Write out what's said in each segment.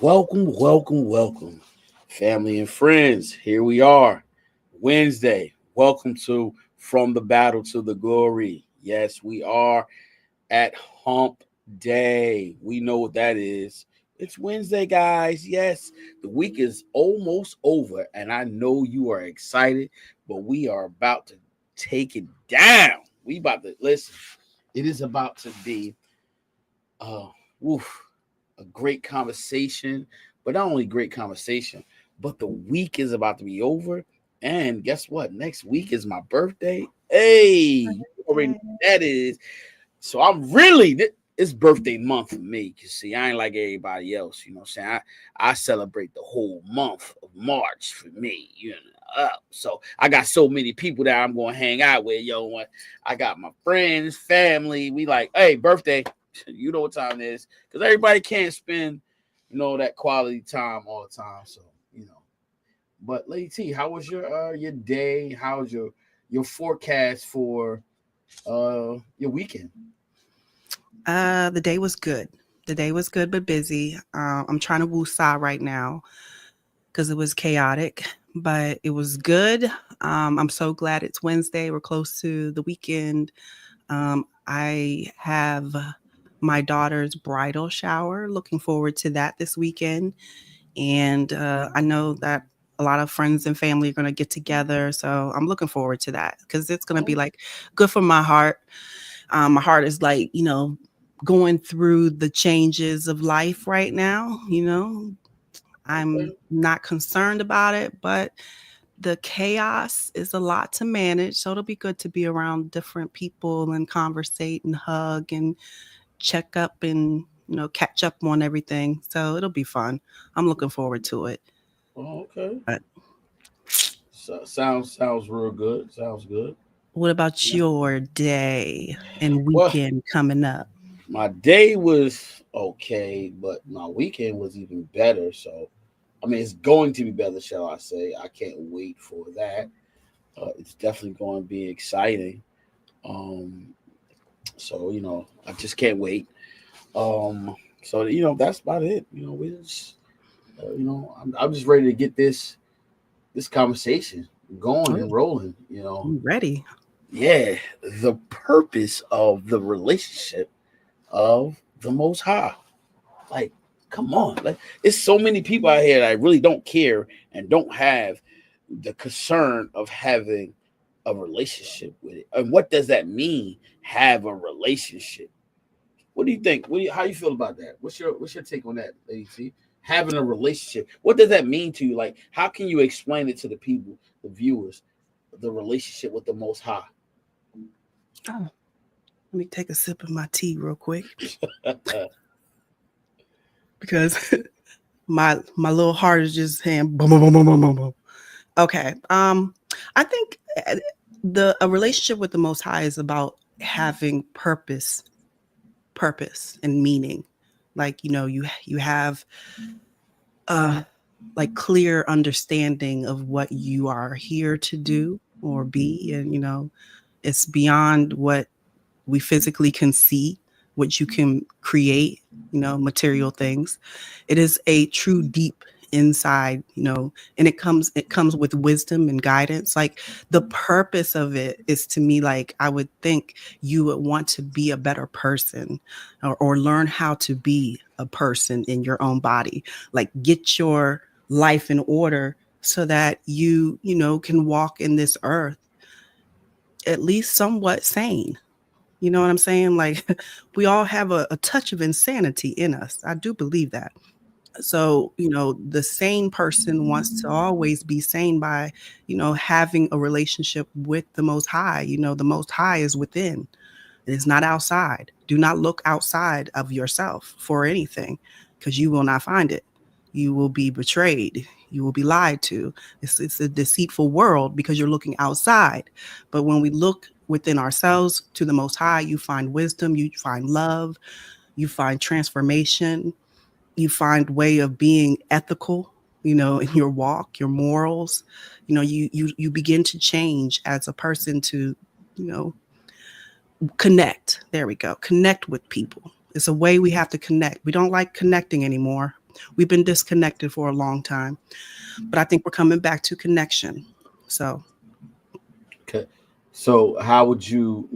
Welcome, family and friends. Here we are, Wednesday. Welcome to From the Battle to the Glory. Yes, we are at Hump Day. We know what that is. It's Wednesday, guys. Yes, the week is almost over, and I know you are excited, but we are about to take it down. We about to listen. It is about to be uh, woof, a great conversation, but not only great conversation, but the week is about to be over. And guess what? Next week is my birthday. Hey, you already know what that is. So I'm really it's birthday month for me. You see, I ain't like everybody else. You know what I'm saying? I celebrate the whole month of March for me, you know. So I got so many people that I'm gonna hang out with. I got my friends, family. We like, hey, birthday. You know what time it is. Because everybody can't spend, that quality time all the time. So, you know. But Lady T, how was your day? How's your forecast for your weekend? The day was good. The day was good but busy. I'm trying to woosah right now because it was chaotic, but it was good. I'm so glad it's Wednesday. We're close to the weekend. I have my daughter's bridal shower. Looking forward to that this weekend. And I know that a lot of friends and family are going to get together. So I'm looking forward to that because it's going to be Oh, like good for my heart. My heart is like, going through the changes of life right now. I'm okay. not concerned about it, but the chaos is a lot to manage. So it'll be good to be around different people and conversate and hug and check up and, catch up on everything. So it'll be fun. I'm looking forward to it. Oh, okay. But Sounds real good. Sounds good. what about Yeah. your day and Well, weekend coming up? my day was okay, but my weekend was even better. So, I mean, it's going to be better, shall I say? I can't wait for that. It's definitely going to be exciting. Um, so I just can't wait. Um, so that's about it. We just, I'm just ready to get this conversation going Oh, and rolling. I'm ready. Yeah, the purpose of the relationship of the Most High. Like, come on. Like, it's so many people out here that really don't care and don't have the concern of having a relationship with it. And what does that mean? Have a relationship. What do you think? How you feel about that? What's your take on that, AC? Having a relationship. What does that mean to you? Like, how can you explain it to the people, the viewers, the relationship with the Most High? Oh, let me take a sip of my tea real quick because my little heart is just saying boom, boom, boom, boom, boom, boom, boom. Okay. I think the a relationship with the Most High is about having purpose and meaning. Like you have uh like clear understanding of what you are here to do or be, and it's beyond what we physically can see, what you can create, material things. It is a true deep inside, and it comes with wisdom and guidance. Like the purpose of it is, to me, like I would think you would want to be a better person, or learn how to be a person in your own body, like get your life in order so that you can walk in this earth at least somewhat sane. You know what I'm saying? Like we all have a touch of insanity in us. I do believe that. So, the sane person wants to always be sane by, having a relationship with the Most High. The Most High is within, it is not outside. Do not look outside of yourself for anything, because you will not find it. You will be betrayed. You will be lied to. It's a deceitful world because you're looking outside. But when we look within ourselves to the Most High, you find wisdom, you find love, you find transformation, you find way of being ethical, in your walk, your morals. You begin to change as a person to, you know, connect. There we go. Connect with people. It's a way we have to connect. We don't like connecting anymore, we've been disconnected for a long time, but I think we're coming back to connection. So Okay. So how would you,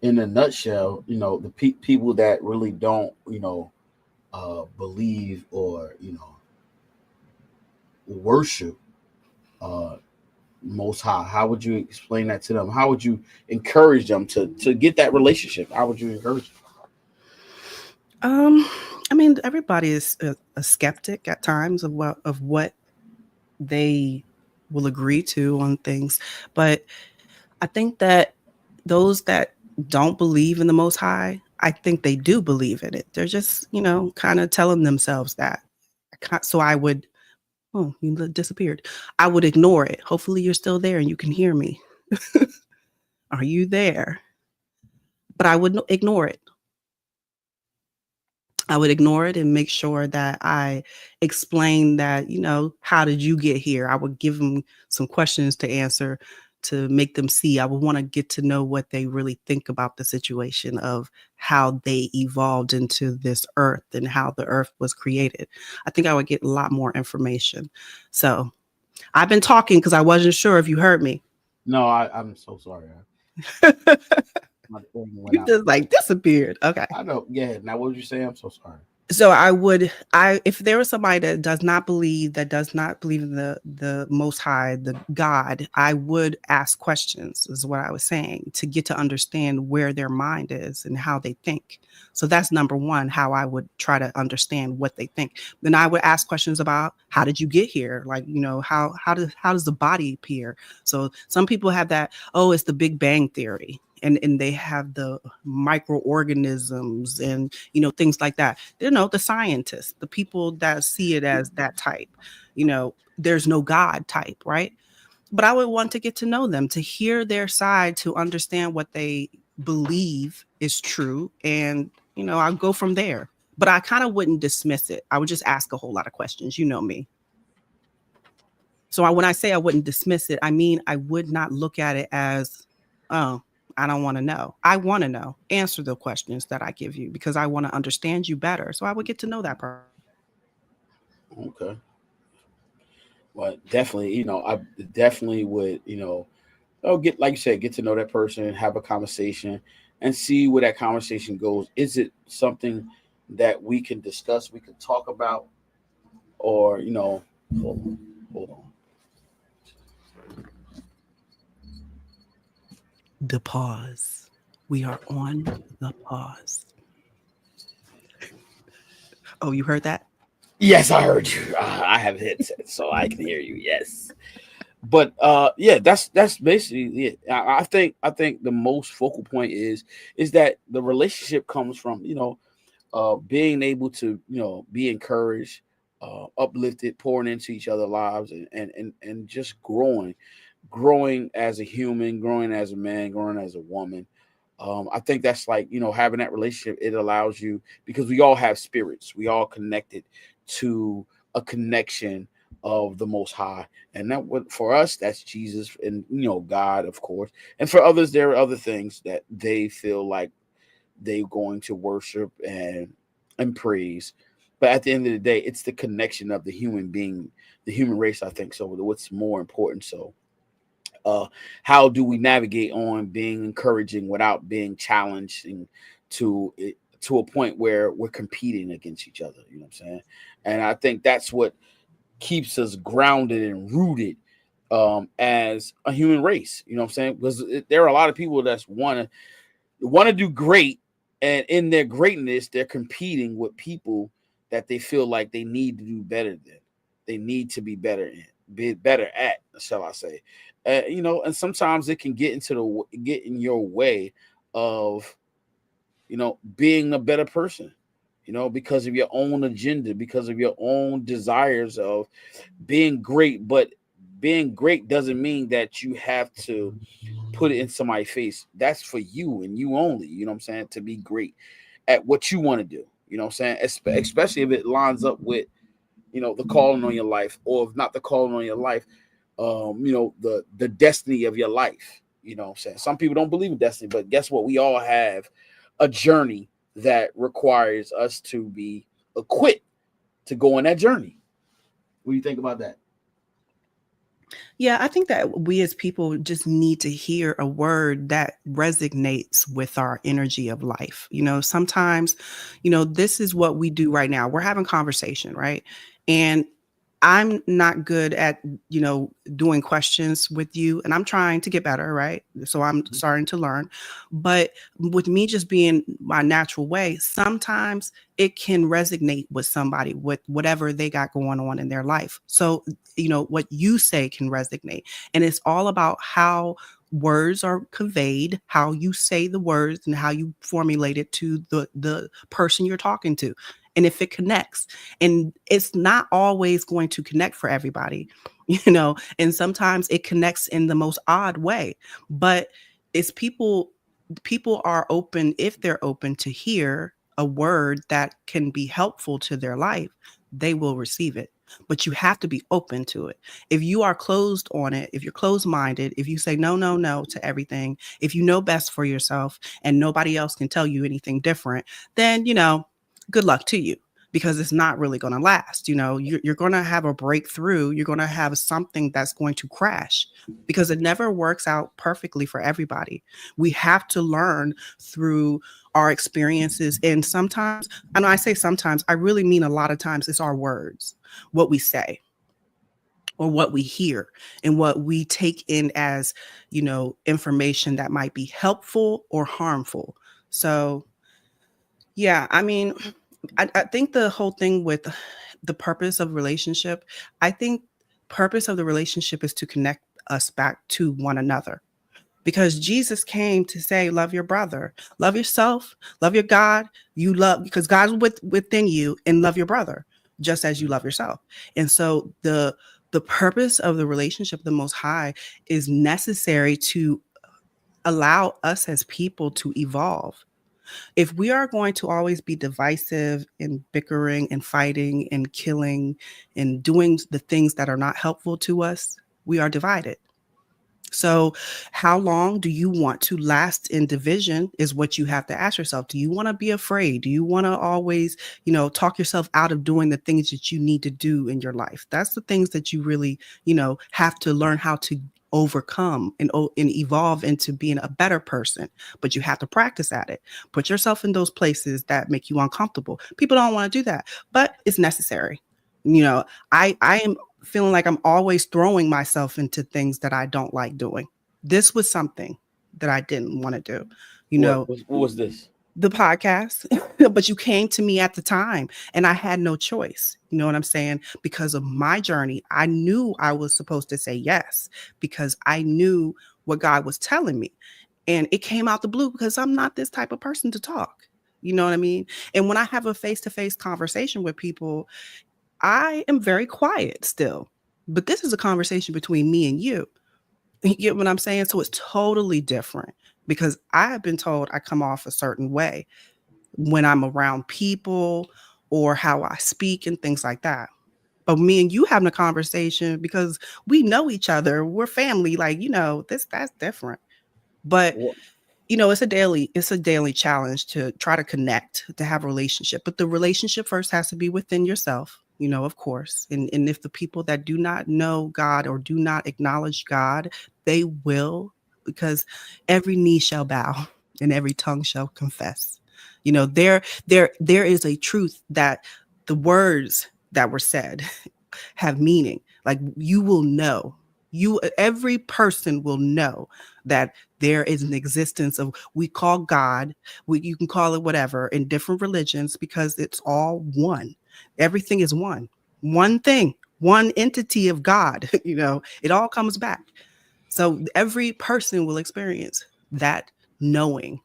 in a nutshell, the people that really don't, believe or, worship uh most high, how would you explain that to them? How would you encourage them to get that relationship? How would you encourage um I mean, everybody is a skeptic at times of what they will agree to on things, but I think that those that don't believe in the Most High, I think they do believe in it. They're just, kind of telling themselves that. So I would, oh, you disappeared. I would ignore it. Hopefully you're still there and you can hear me. Are you there? But I would ignore it. I would ignore it and make sure that I explain that, how did you get here? I would give them some questions to answer to make them see. I would want to get to know what they really think about the situation of how they evolved into this earth and how the earth was created. I think I would get a lot more information. So I've been talking because I wasn't sure if you heard me. No, I'm so sorry. My phone went You out. just like disappeared. Okay. I know. Yeah. Now, what would you say? I'm so sorry. So if there was somebody that does not believe in the Most High, the God, I would ask questions, is what I was saying, to get to understand where their mind is and how they think. So that's number one, how I would try to understand what they think. Then I would ask questions about, how did you get here? Like, how does the body appear? So some people have that, oh, it's the Big Bang Theory. And they have the microorganisms and things like that. The scientists, the people that see it as that type, there's no God type, right? But I would want to get to know them, to hear their side, to understand what they believe is true, and I'll go from there. But I kind of wouldn't dismiss it. I would just ask a whole lot of questions. You know me. So when I say I wouldn't dismiss it, I mean I would not look at it as, oh, I don't want to know. I want to know. Answer the questions that I give you because I want to understand you better. So I would get to know that person. Okay. Well, definitely, I definitely would, get, like you said, get to know that person, have a conversation, and see where that conversation goes. Is it something that we can discuss, we can talk about, or hold on. The pause. We are on the pause. Oh, you heard that? Yes, I heard you. I have headset, so I can hear you. Yes, but yeah, that's basically it. I think the most focal point is that the relationship comes from being able to be encouraged, uplifted, pouring into each other's lives, and just growing as a human, growing as a man, growing as a woman. I think that's like having that relationship. It allows you, because we all have spirits. We all connected to a connection of the Most High, and that would, for us, that's Jesus and God, of course. And for others, there are other things that they feel like they're going to worship and praise. But at the end of the day, it's the connection of the human being, the human race. I think so. What's more important? So uh, how do we navigate on being encouraging without being challenging to a point where we're competing against each other? You know what I'm saying? And I think that's what keeps us grounded and rooted as a human race. You know what I'm saying? Because there are a lot of people that want to do great, and in their greatness, they're competing with people that they feel like they need to do better than. They need to be better at, shall I say? And sometimes it can get in your way of being a better person. Because of your own agenda, because of your own desires of being great. But being great doesn't mean that you have to put it in somebody's face. That's for you and you only, what I'm saying, to be great at what you want to do. What I'm saying? Especially if it lines up with, the calling on your life, or if not the calling on your life, the destiny of your life. What I'm saying? Some people don't believe in destiny, but guess what? We all have a journey that requires us to be equipped to go on that journey. What do you think about that? Yeah, I think that we as people just need to hear a word that resonates with our energy of life. Sometimes, this is what we do right now. We're having conversation, right? And I'm not good at, doing questions with you, and I'm trying to get better, right? So I'm starting to learn. But with me just being my natural way, sometimes it can resonate with somebody with whatever they got going on in their life. So, what you say can resonate. And it's all about how words are conveyed, how you say the words and how you formulate it to the person you're talking to. And if it connects, and it's not always going to connect for everybody, and sometimes it connects in the most odd way, but it's people are open. If they're open to hear a word that can be helpful to their life, they will receive it. But you have to be open to it. If you are closed on it, if you're closed minded, if you say no, no, no to everything, if you know best for yourself and nobody else can tell you anything different, then, good luck to you, because it's not really going to last. You're going to have a breakthrough. You're going to have something that's going to crash, because it never works out perfectly for everybody. We have to learn through our experiences. And sometimes, and I say sometimes, I really mean a lot of times, it's our words, what we say or what we hear and what we take in as, information that might be helpful or harmful. So, yeah, I mean, I think the whole thing with the purpose of relationship, I think purpose of the relationship is to connect us back to one another. Because Jesus came to say, love your brother, love yourself, love your God. You love, because God's within you, and love your brother just as you love yourself. And so the purpose of the relationship, the Most High, is necessary to allow us as people to evolve. If we are going to always be divisive and bickering and fighting and killing and doing the things that are not helpful to us, we are divided. So how long do you want to last in division is what you have to ask yourself. Do you want to be afraid? Do you want to always, talk yourself out of doing the things that you need to do in your life? That's the things that you really, have to learn how to overcome and evolve into being a better person. But you have to practice at it. Put yourself in those places that make you uncomfortable. People don't want to do that, but it's necessary. I am feeling like I'm always throwing myself into things that I don't like doing. This was something that I didn't want to do. What was this? The podcast, but you came to me at the time and I had no choice. You know what I'm saying? Because of my journey, I knew I was supposed to say yes, because I knew what God was telling me. And it came out the blue, because I'm not this type of person to talk. You know what I mean? And when I have a face-to-face conversation with people, I am very quiet still, but this is a conversation between me and you. You get what I'm saying? So it's totally different, because I have been told I come off a certain way when I'm around people or how I speak and things like that. But me and you having a conversation, because we know each other, we're family, like, that's different. But it's a daily challenge to try to connect, to have a relationship. But the relationship first has to be within yourself, of course. And if the people that do not know God or do not acknowledge God, they will, because every knee shall bow and every tongue shall confess. There is a truth that the words that were said have meaning. Like, you will know. Every person will know that there is an existence of, we call God, you can call it whatever in different religions, because it's all one. Everything is one thing, one entity of God. It all comes back. So every person will experience that knowing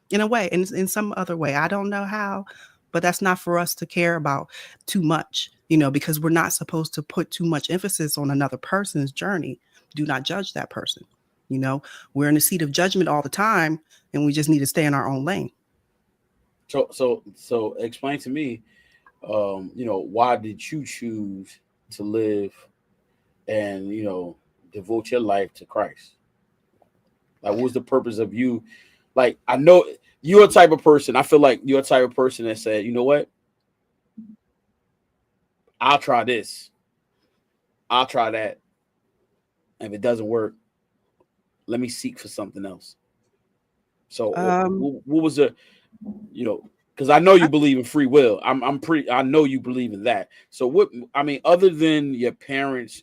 in a way, and in some other way. I don't know how, but that's not for us to care about too much, because we're not supposed to put too much emphasis on another person's journey. Do not judge that person. We're in the seat of judgment all the time, and we just need to stay in our own lane. So explain to me, why did you choose to live and, devote your life to Christ? Like, what's the purpose of you? Like, I know you're a type of person. I feel like you're a type of person that said, you know what? I'll try this. I'll try that. And if it doesn't work, let me seek for something else. So what was the, because I know you believe in free will. I know you believe in that. So what, I mean, other than your parents,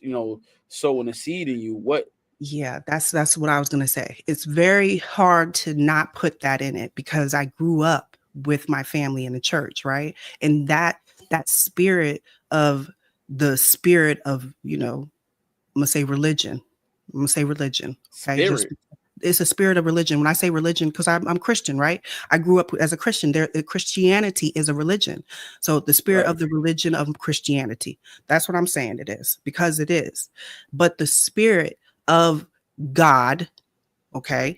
sowing a seed in you, what? Yeah, that's what I was going to say. It's very hard to not put that in it because I grew up with my family in the church, right? And that spirit of I'm gonna say religion. Okay, just Spirit. it's a spirit of religion. When I say religion, because I'm Christian, right? I grew up as a Christian. Christianity is a religion. So the spirit of the religion of Christianity. That's what I'm saying it is, because it is. But the spirit of God, okay,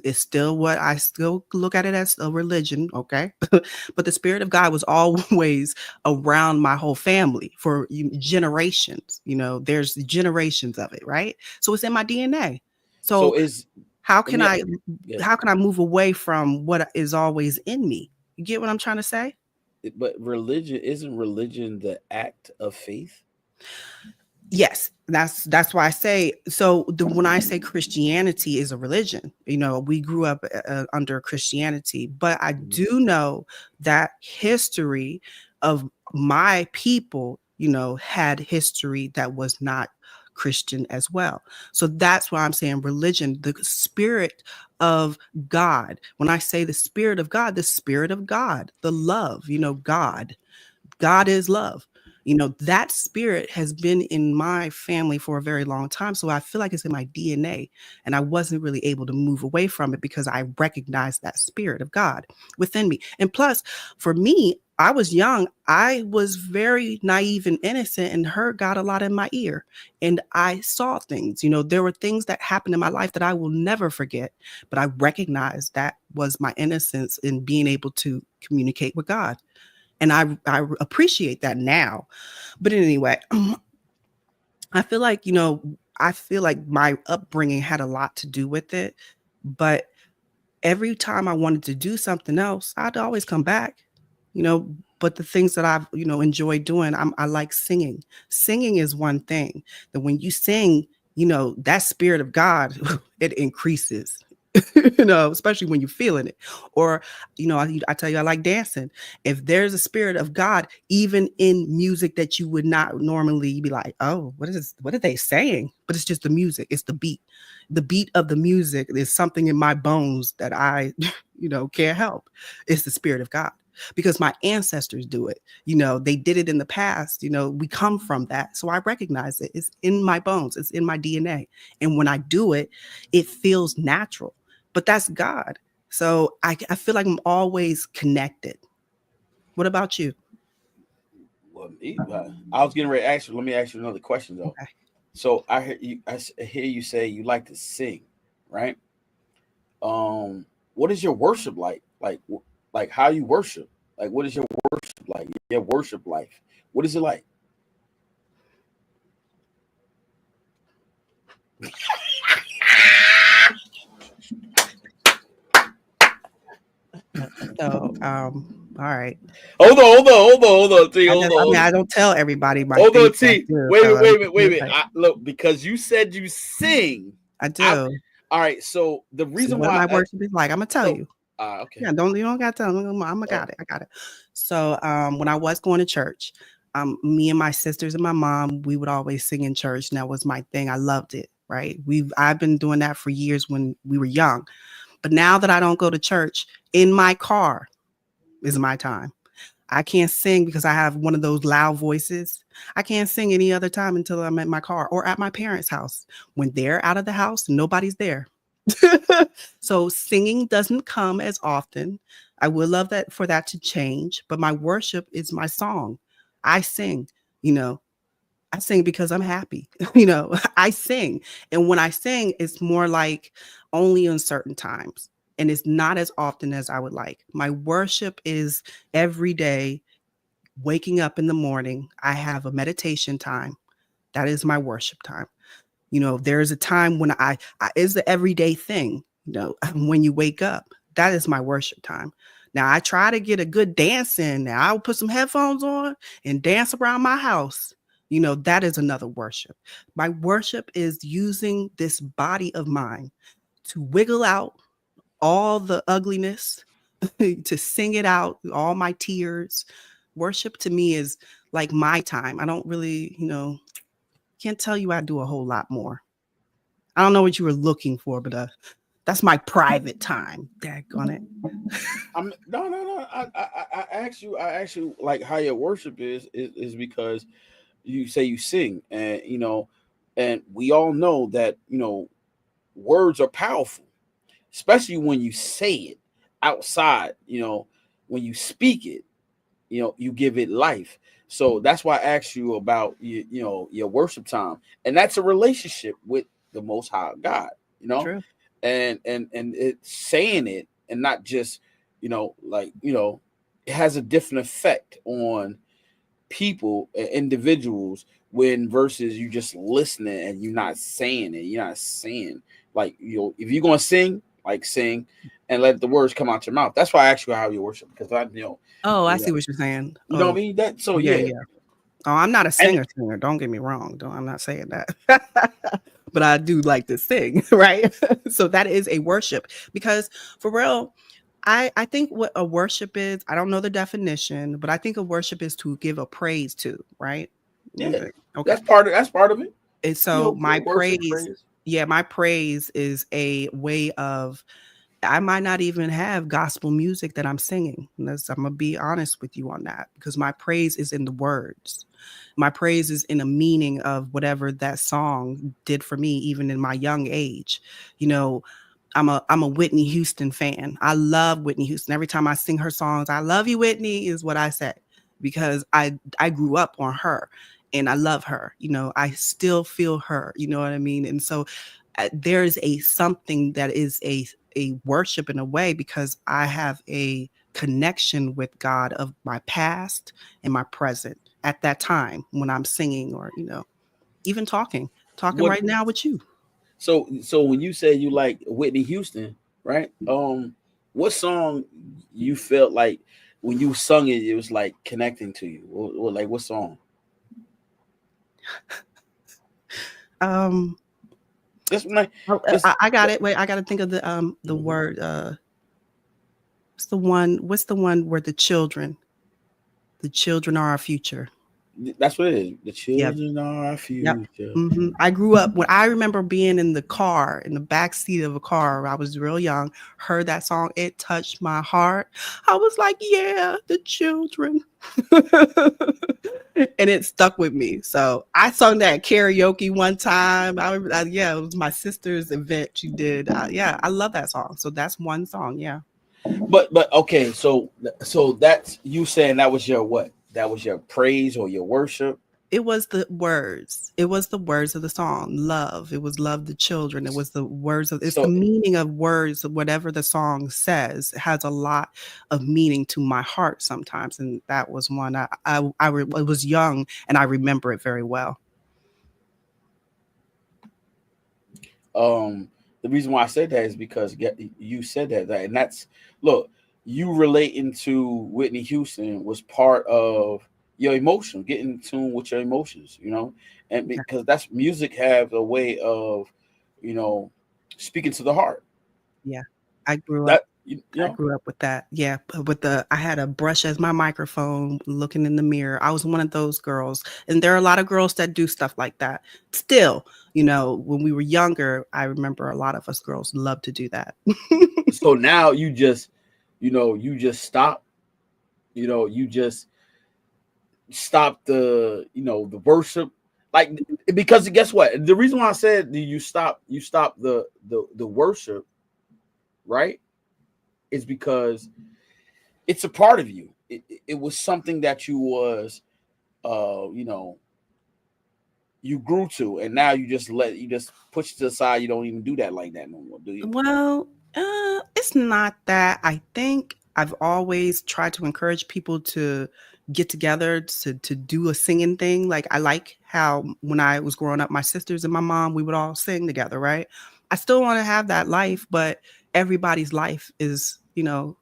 it's still what I still look at it as a religion, okay? But the spirit of God was always around my whole family for generations. There's generations of it, right? So it's in my DNA. So how can I move away from what is always in me? You get what I'm trying to say? But isn't religion the act of faith? Yes, that's why I say so. When I say Christianity is a religion, we grew up under Christianity, but I do know that history of my people, had history that was not Christian as well. So that's why I'm saying religion, the spirit of God. When I say the spirit of God, the love, God is love. That spirit has been in my family for a very long time. So I feel like it's in my DNA, and I wasn't really able to move away from it because I recognized that spirit of God within me. And plus, for me, I was young. I was very naive and innocent and heard God a lot in my ear. And I saw things, there were things that happened in my life that I will never forget. But I recognized that was my innocence in being able to communicate with God. And I appreciate that now. But anyway, I feel like, my upbringing had a lot to do with it. But every time I wanted to do something else, I'd always come back, But the things that I've, enjoyed doing, I like singing. Singing is one thing that when you sing, that spirit of God, it increases. Especially when you're feeling it. Or, I tell you, I like dancing. If there's a spirit of God, even in music that you would not normally be like, oh, what are they saying? But it's just the music. It's the beat. The beat of the music is something in my bones that I, can't help. It's the spirit of God. Because my ancestors do it. They did it in the past. We come from that. So I recognize it. It's in my bones. It's in my DNA. And when I do it, it feels natural. But that's God. So I feel like I'm always connected. What about you? Well, I was getting ready to ask you. Let me ask you another question, though. Okay. So I hear you say you like to sing, right? What is your worship like? Like how you worship? Like, what is your worship like? Your worship life? What is it like? So, all right. Hold on, T. Hold on. I don't tell everybody my Hold on, things. T. Wait a minute. Look, because you said you sing. I do. All right. So the reason what why my worship is like, I'm gonna tell you. Okay. Yeah, you don't gotta tell me. I got it. So when I was going to church, me and my sisters and my mom, we would always sing in church, and that was my thing. I loved it. Right. I've been doing that for years when we were young. But now that I don't go to church, in my car is my time. I can't sing because I have one of those loud voices. I can't sing any other time until I'm at my car or at my parents' house. When they're out of the house, nobody's there. So singing doesn't come as often. I would love that for that to change, but my worship is my song. I sing, I sing because I'm happy. I sing. And when I sing, it's more like only in certain times. And it's not as often as I would like. My worship is every day, waking up in the morning. I have a meditation time. That is my worship time. There is a time when it's the everyday thing, when you wake up. That is my worship time. Now I try to get a good dance in. Now I'll put some headphones on and dance around my house. You know, that is another worship. My worship is using this body of mine to wiggle out all the ugliness, to sing it out, all my tears. Worship to me is like my time. I don't really, can't tell you I do a whole lot more. I don't know what you were looking for, but that's my private time. Daggone it. No. I asked you like how your worship is because you say you sing, and and we all know that words are powerful, especially when you say it outside. When you speak it, you give it life. So that's why I asked you about your worship time, and that's a relationship with the Most High God. True. And it's saying it and not just it has a different effect on people, individuals, when versus you just listening and you're not saying it. You're not saying, like, if you're gonna sing, like, sing and let the words come out your mouth. That's why I asked you how you worship, because Oh, I see what you're saying. You know what I mean? That so yeah, yeah. yeah. Oh, I'm not a singer. Don't get me wrong. I'm not saying that. But I do like to sing, right? So that is a worship, because for real, I think what a worship is, I don't know the definition, but I think a worship is to give a praise to, right? Yeah. Okay. That's part of it. And so my worship, praise, my praise is a way of, I might not even have gospel music that I'm singing. I'm going to be honest with you on that, because my praise is in the words. My praise is in a meaning of whatever that song did for me, even in my young age. I'm a Whitney Houston fan. I love Whitney Houston. Every time I sing her songs, I love you, Whitney, is what I say, because I grew up on her and I love her. I still feel her. You know what I mean? And so there's something that is a worship in a way, because I have a connection with God of my past and my present at that time when I'm singing, or even talking right now with you. So when you say you like Whitney Houston, right? What song you felt like when you sung it, it was like connecting to you? Like what song? I got it. Wait, I got to think of the word. What's the one where the children are our future? That's what it is. The children are our future. Yep. Mm-hmm. I grew up when I remember being in the car, in the back seat of a car. I was real young, heard that song. It touched my heart. I was like, yeah, the children. And it stuck with me. So I sung that karaoke one time. It was my sister's event. She did. I love that song. So that's one song. Yeah. But okay, so that's you saying that was your what? That was your praise or your worship? It was the words. It was the words of the song. Love. It was love the children. It was the words of. It's the meaning of words. Whatever the song says, it has a lot of meaning to my heart sometimes, and that was one. I was young and I remember it very well. The reason why I said that is because you said that, and that's, look, you relating to Whitney Houston was part of your emotion, getting in tune with your emotions, and because that's music have a way of, speaking to the heart. Yeah, I grew up. I grew up with that. Yeah, I had a brush as my microphone, looking in the mirror. I was one of those girls, and there are a lot of girls that do stuff like that. Still, when we were younger, I remember a lot of us girls love to do that. So now you just stop. You just stop the the worship, like, because guess what? The reason why I said you stop the worship, right? Is because it's a part of you. It was something that you was, you grew to, and now you just push it to the side. You don't even do that like that no more, do you? Well, it's not that. I think I've always tried to encourage people to get together to do a singing thing. Like, I like how when I was growing up, my sisters and my mom, we would all sing together, right? I still want to have that life, but everybody's life is,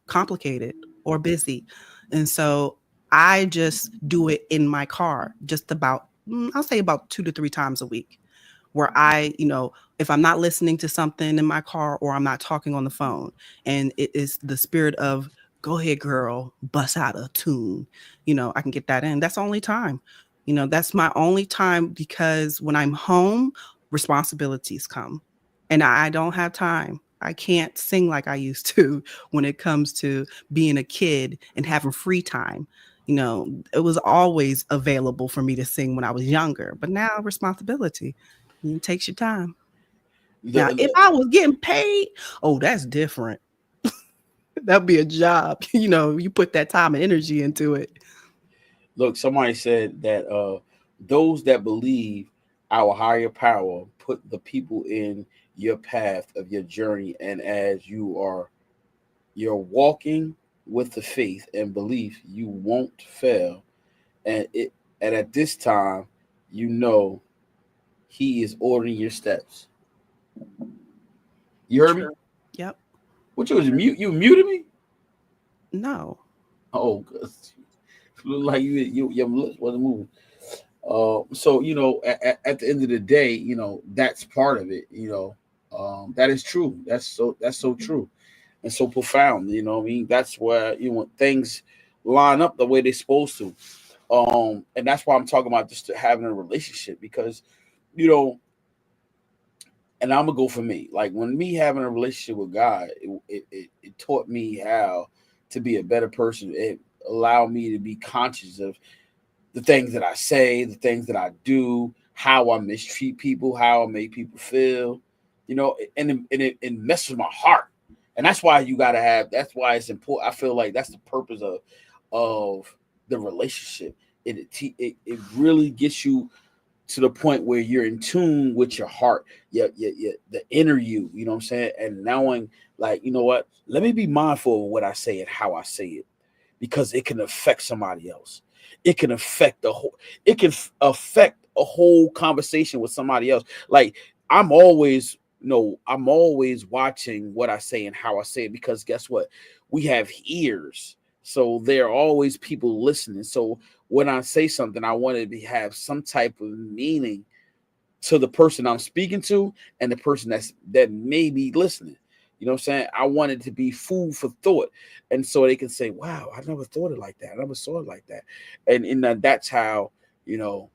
complicated. or busy. And so I just do it in my car, just about, I'll say about 2 to 3 times a week, where I, if I'm not listening to something in my car or I'm not talking on the phone, and it is the spirit of, go ahead, girl, bust out a tune, I can get that in. That's the only time. That's my only time, because when I'm home, responsibilities come and I don't have time. I can't sing like I used to when it comes to being a kid and having free time. It was always available for me to sing when I was younger, but now responsibility, it takes your time. The, Now, if the I was getting paid, oh, that's different. That'd be a job. You put that time and energy into it. Look, somebody said that those that believe our higher power put the people in your path of your journey, and as you're walking with the faith and belief, you won't fail. And it and at this time, you know he is ordering your steps. You heard me? True. Yep. What you was mute? You muted me? No. Oh, 'cause look like your lips wasn't moving. So at the end of the day, that's part of it. That is true. That's so true and so profound. What I mean, that's where things line up the way they're supposed to. And that's why I'm talking about just having a relationship, because you know, and I'm gonna go for me. Like when me having a relationship with God, it taught me how to be a better person. It allowed me to be conscious of the things that I say, the things that I do, how I mistreat people, how I make people feel, and it messes with my heart. And that's why you gotta have. That's why it's important. I feel like that's the purpose of the relationship. It really gets you to the point where you're in tune with your heart, the inner you. You know what I'm saying? And knowing, like, you know what? Let me be mindful of what I say and how I say it, because it can affect somebody else. It can affect the whole. It can affect a whole conversation with somebody else. Like I'm always, I'm always watching what I say and how I say it, because guess what? We have ears, so there are always people listening. So when I say something, I want it to have some type of meaning to the person I'm speaking to and the person that may be listening. You know what I'm saying? I want it to be food for thought. And so they can say, wow, I never thought it like that. I never saw it like that. And that's how, you know,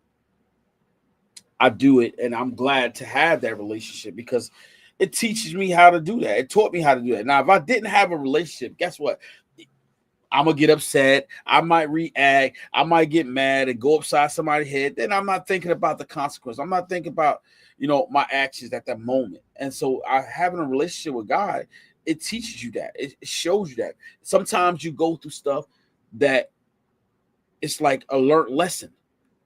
I do it. And I'm glad to have that relationship, because it teaches me how to do that. It taught me how to do that. Now, if I didn't have a relationship, guess what? I'm gonna get upset. I might react. I might get mad and go upside somebody's head. Then I'm not thinking about the consequence. I'm not thinking about, my actions at that moment. And so, having a relationship with God, it teaches you that. It shows you that. Sometimes you go through stuff that it's like a learned lesson.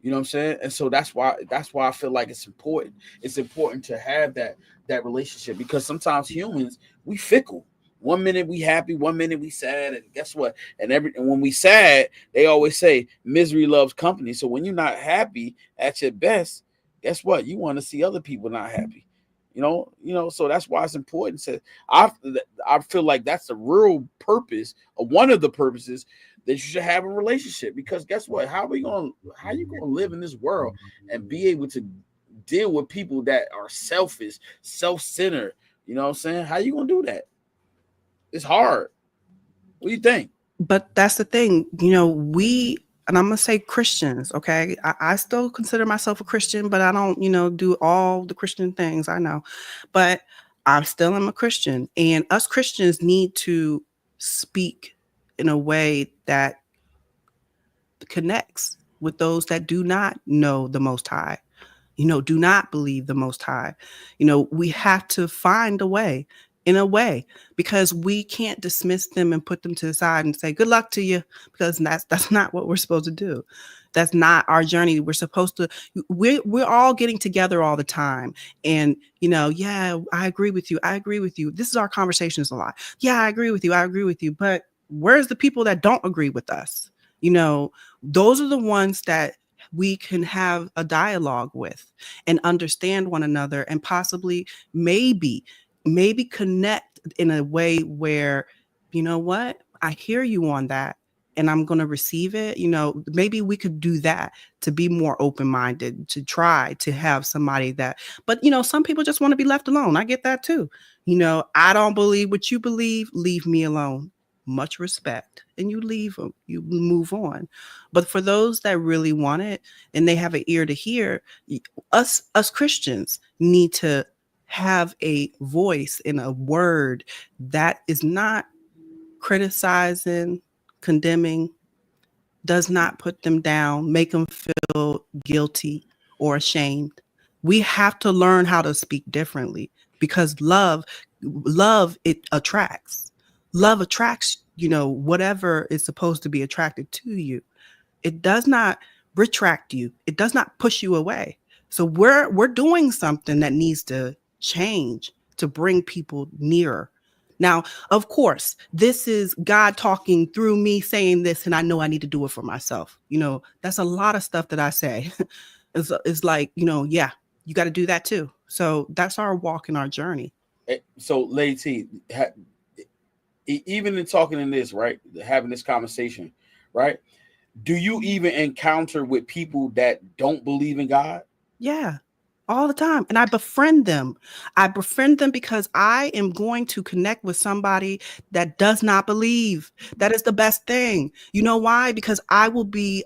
You know what I'm saying? And so that's why I feel like it's important. It's important to have that relationship, because sometimes humans, we fickle. One minute we happy, one minute we sad, and guess what? And when we sad, they always say misery loves company. So when you're not happy at your best, guess what? You want to see other people not happy. So that's why it's important. So I feel like that's the real purpose, or one of the purposes, that you should have a relationship. Because guess what? How you gonna live in this world and be able to deal with people that are selfish, self-centered? You know what I'm saying? How you gonna do that? It's hard. What do you think? But that's the thing, and I'm gonna say Christians, okay? I still consider myself a Christian, but I don't, do all the Christian things, I know. But I still am a Christian. And us Christians need to speak in a way that connects with those that do not know the Most High, do not believe the Most High. We have to find a way, in a way, because we can't dismiss them and put them to the side and say, good luck to you, because that's not what we're supposed to do. That's not our journey. We're supposed to, we're all getting together all the time. And, yeah, I agree with you. I agree with you. This is our conversations a lot. Yeah, I agree with you. I agree with you. But where's the people that don't agree with us? Those are the ones that we can have a dialogue with and understand one another, and possibly maybe connect in a way where, you know what, I hear you on that, and I'm going to receive it. Maybe we could do that to be more open-minded, to try to have somebody that, but some people just want to be left alone. I get that too. I don't believe what you believe. Leave me alone. Much respect. And you leave them, you move on. But for those that really want it and they have an ear to hear, us Christians need to have a voice and a word that is not criticizing, condemning, does not put them down, make them feel guilty or ashamed. We have to learn how to speak differently, because love, it attracts. Love attracts, whatever is supposed to be attracted to you. It does not retract you. It does not push you away. So we're doing something that needs to change to bring people nearer. Now, of course, this is God talking through me saying this, and I know I need to do it for myself. That's a lot of stuff that I say. It's like, yeah, you got to do that too. So that's our walk in our journey. So, Lady T, even in talking in this, right, having this conversation, right, do you even encounter with people that don't believe in God? Yeah. All the time. And I befriend them. Because I am going to connect with somebody that does not believe. That is the best thing. You know why? Because I will be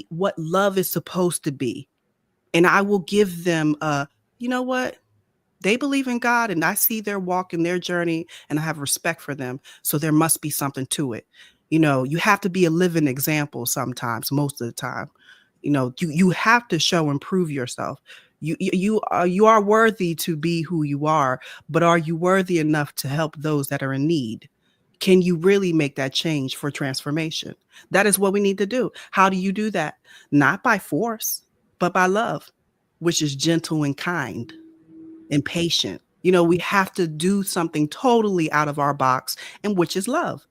what love is supposed to be. And I will give them you know what? They believe in God, and I see their walk and their journey, and I have respect for them. So there must be something to it. You have to be a living example sometimes, most of the time. You have to show and prove yourself. You are worthy to be who you are, but are you worthy enough to help those that are in need? Can you really make that change for transformation? That is what we need to do. How do you do that? Not by force, but by love, which is gentle and kind and patient. We have to do something totally out of our box, and which is love.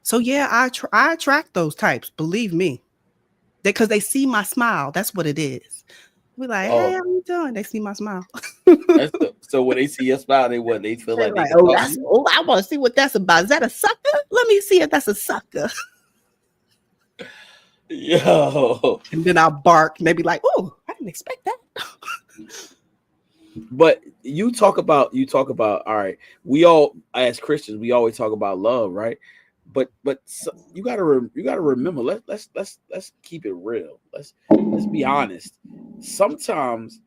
So yeah, I attract those types. Believe me. Because they see my smile. That's what it is. We're like, hey, how you doing? They see my smile. So when they see your smile, they feel like they can oh, talk to you? I want to see what that's about. Is that a sucker? Let me see if that's a sucker. Yo. And then I'll bark, and they be like, oh, I didn't expect that. But you talk about, all right, we all, as Christians, we always talk about love, right? But you gotta remember, let's keep it real. Let's be honest. Sometimes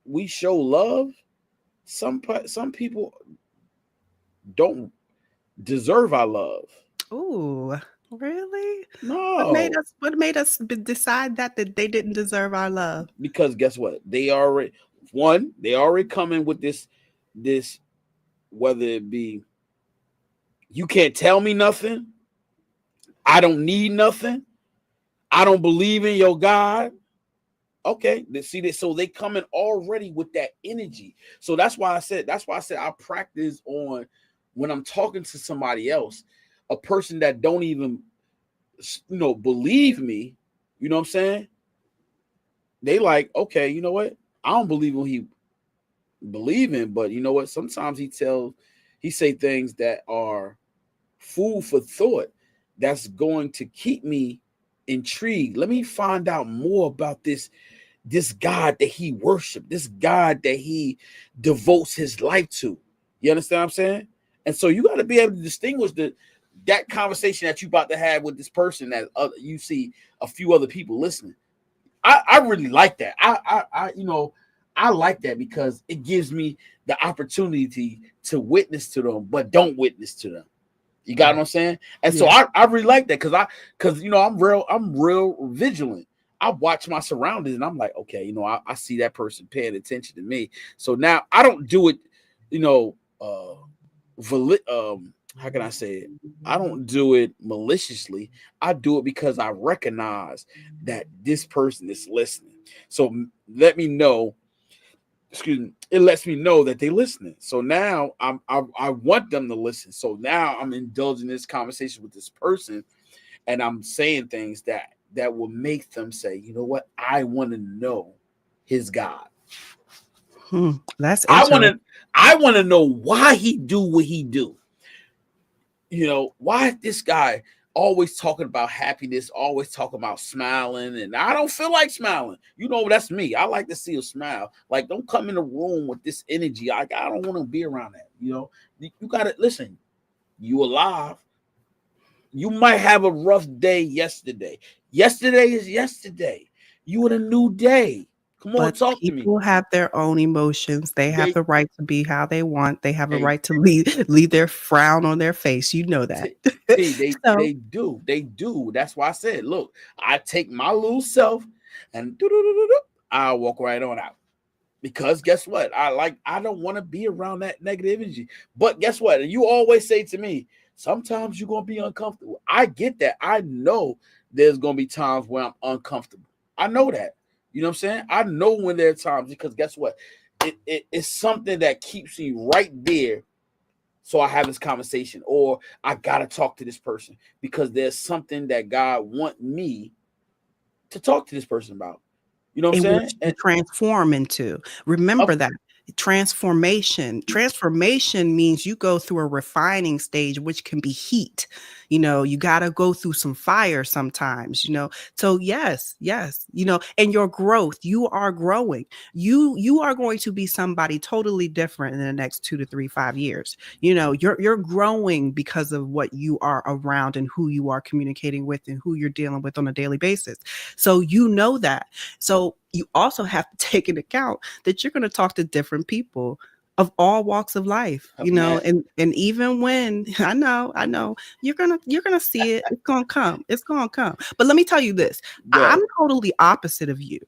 we show love. Some people don't deserve our love. Ooh, really? No. What made us decide that they didn't deserve our love? Because guess what? They already come in with this, whether it be, you can't tell me nothing, I don't need nothing, I don't believe in your God. Okay, see that. So they come in already with that energy. So that's why I said I practice on when I'm talking to somebody else, a person that don't even believe me. You know what I'm saying? They like, okay, you know what? I don't believe what he believe in, but you know what? Sometimes he say things that are food for thought, that's going to keep me intrigued. Let me find out more about this God that he worshiped, this God that he devotes his life to. You understand what I'm saying? And so you got to be able to distinguish that conversation that you about to have with this person that you see a few other people listening. I really like that. I like that because it gives me the opportunity to witness to them, but don't witness to them. You got what I'm saying? And so I really like that because I'm real vigilant. I watch my surroundings and I'm like, okay, I see that person paying attention to me. So now I don't do it, how can I say it? I don't do it maliciously. I do it because I recognize that this person is listening. So let me know. Excuse me. It lets me know that they're listening. So now I want them to listen. So now I'm indulging this conversation with this person, and I'm saying things that will make them say, you know what? I want to know his God. That's interesting. I want to know why he do what he do. why this guy always talking about happiness, always talking about smiling, and I don't feel like smiling. That's me. I like to see a smile. Like, don't come in the room with this energy. I don't want to be around that. You got to listen. You alive. You might have a rough day yesterday. Yesterday is yesterday. You in a new day. Come on, talk to me. People have their own emotions. They have the right to be how they want. They have a right to leave their frown on their face. You know that. They do. They do. That's why I said, look, I take my little self and I'll walk right on out. Because guess what? I don't want to be around that negative energy. But guess what? And you always say to me, sometimes you're going to be uncomfortable. I get that. I know there's going to be times where I'm uncomfortable. I know that. You know what I'm saying? I know when there are times, because guess what? It's something that keeps me right there. So I have this conversation, or I got to talk to this person because there's something that God want me to talk to this person about. You know what I'm saying? And transform into. Remember that. Transformation means you go through a refining stage, which can be heat. You got to go through some fire sometimes, so yes, and your growth, you are growing. You are going to be somebody totally different in the next 2 to 3, 5 years. You're growing because of what you are around and who you are communicating with and who you're dealing with on a daily basis. So that. So you also have to take into account that you're going to talk to different people of all walks of life, and even when I know you're gonna see it, it's gonna come. But let me tell you this, I'm totally opposite of you.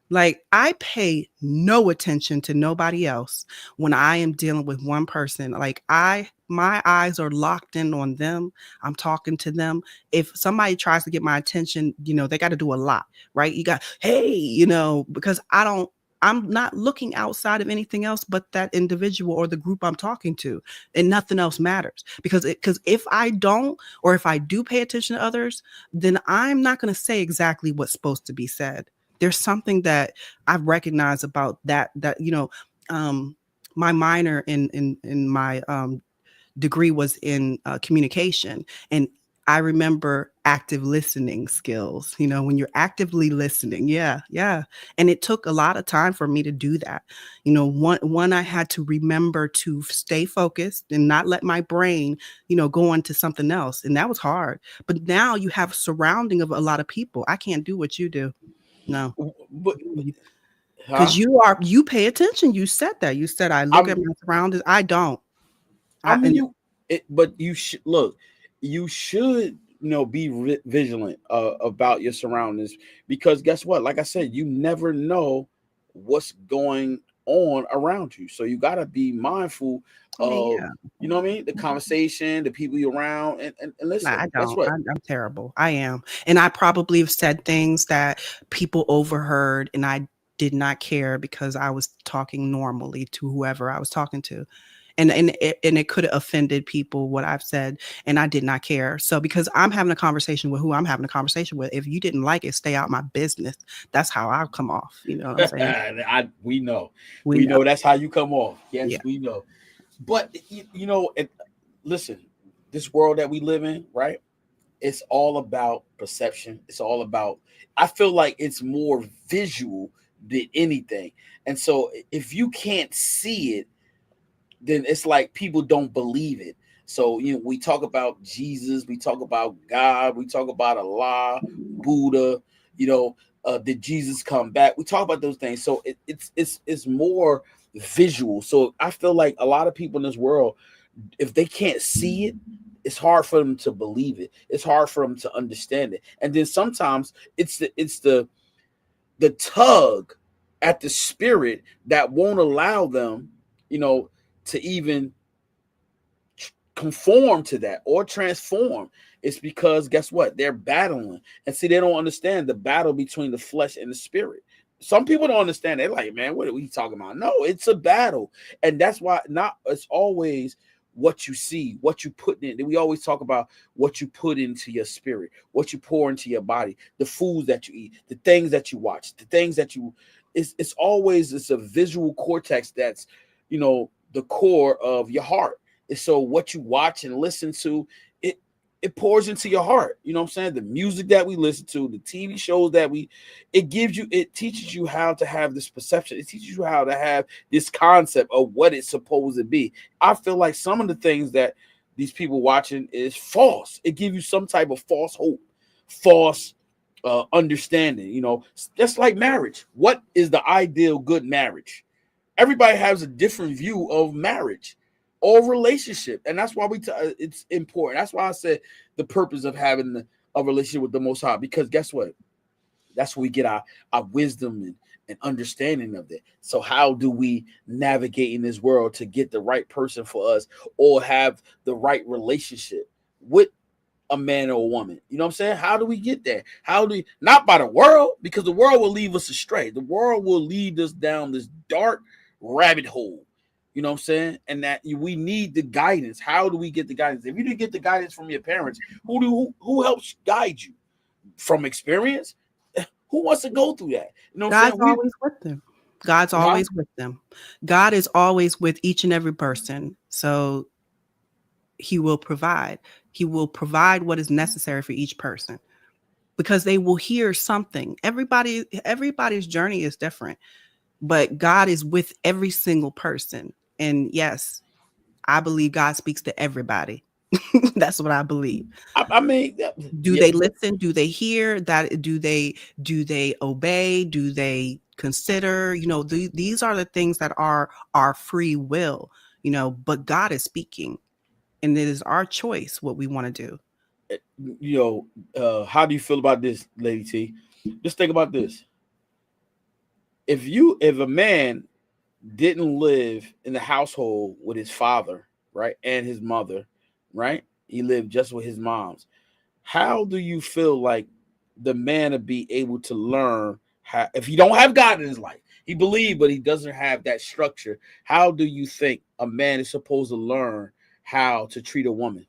Like, I pay no attention to nobody else when I am dealing with one person. Like, my eyes are locked in on them. I'm talking to them. If somebody tries to get my attention, they got to do a lot, right? You got, hey, because I'm not looking outside of anything else but that individual or the group I'm talking to, and nothing else matters. Because if I don't, or if I do pay attention to others, then I'm not going to say exactly what's supposed to be said. There's something that I've recognized about that, my minor in my degree was in communication. And I remember active listening skills, when you're actively listening. Yeah. And it took a lot of time for me to do that. One, I had to remember to stay focused and not let my brain, go on to something else. And that was hard. But now you have a surrounding of a lot of people. I can't do what you do. No. Because you pay attention. You said that. You said, I look at my surroundings. I don't. But you should look. You should, be vigilant about your surroundings, because guess what? Like I said, you never know what's going on around you. So you got to be mindful of, you know what I mean, the conversation, the people you're around, and listen. I don't. That's what I'm terrible. I am, and I probably have said things that people overheard, and I did not care because I was talking normally to whoever I was talking to. And it could have offended people, what I've said, and I did not care. So because I'm having a conversation with who I'm having a conversation with, if you didn't like it, stay out my business. That's how I'll come off. You know what I'm saying? We know that's how you come off. Yes, yeah. We know. But listen, this world that we live in, right? It's all about perception. It's all about, I feel like it's more visual than anything. And so if you can't see it, then it's like people don't believe it. So, we talk about Jesus, we talk about God, we talk about Allah, Buddha, did Jesus come back? We talk about those things. So it's more visual. So I feel like a lot of people in this world, if they can't see it, it's hard for them to believe it. It's hard for them to understand it. And then sometimes it's the tug at the spirit that won't allow them, to even conform to that or transform. It's because guess what? They're battling. And see, they don't understand the battle between the flesh and the spirit. Some people don't understand. They're like, man, what are we talking about? No, it's a battle. And that's why it's always what you see, what you put in. We always talk about what you put into your spirit, what you pour into your body, the foods that you eat, the things that you watch, the things that it's a visual cortex that's, the core of your heart. So what you watch and listen to, it pours into your heart. You know what I'm saying? The music that we listen to, the TV shows that it teaches you how to have this perception. It teaches you how to have this concept of what it's supposed to be. I feel like some of the things that these people watching is false. It gives you some type of false hope, false understanding. You know, just like marriage. What is the ideal good marriage? Everybody has a different view of marriage or relationship, and that's why it's important. That's why I said the purpose of having a relationship with the Most High, because guess what? That's where we get our wisdom and understanding of it. So how do we navigate in this world to get the right person for us, or have the right relationship with a man or a woman? You know what I'm saying? How do we get there? How do we, not by the world, because the world will leave us astray. The world will lead us down this dark rabbit hole. You know what I'm saying? And that we need the guidance. How do we get the guidance? If you didn't get the guidance from your parents, who helps guide you? From experience? Who wants to go through that? You know what I'm God's saying? always with them. God's always with them. God is always with each and every person. So he will provide. He will provide what is necessary for each person, because they will hear something. Everybody's journey is different, but God is with every single person. And yes, I believe God speaks to everybody. That's what I believe. I mean, do they listen? Do they hear that? Do they obey? Do they consider? You know, these are the things that are our free will, you know, but God is speaking, and it is our choice what we want to do. You know, how do you feel about this, Lady T? Just think about this. If a man didn't live in the household with his father, right, and his mother, right, he lived just with his moms, how do you feel like the man to be able to learn how, if he don't have God in his life, he believes, but he doesn't have that structure, how do you think a man is supposed to learn how to treat a woman?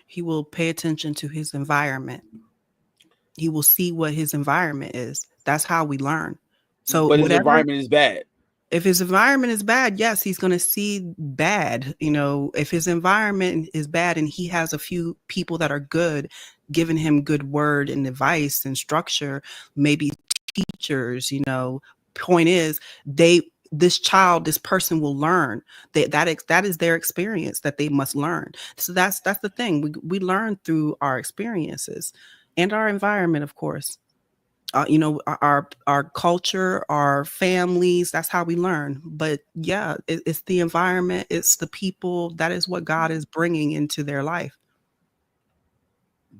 He will pay attention to his environment. He will see what his environment is. That's how we learn. So but his environment is bad. If his environment is bad, yes, he's going to see bad. You know, if his environment is bad and he has a few people that are good, giving him good word and advice and structure, maybe teachers, you know, point is this person will learn. That is their experience that they must learn. So that's the thing. We learn through our experiences and our environment, of course. You know, our culture, our families, that's how we learn. But yeah, it's the environment, it's the people. That is what God is bringing into their life.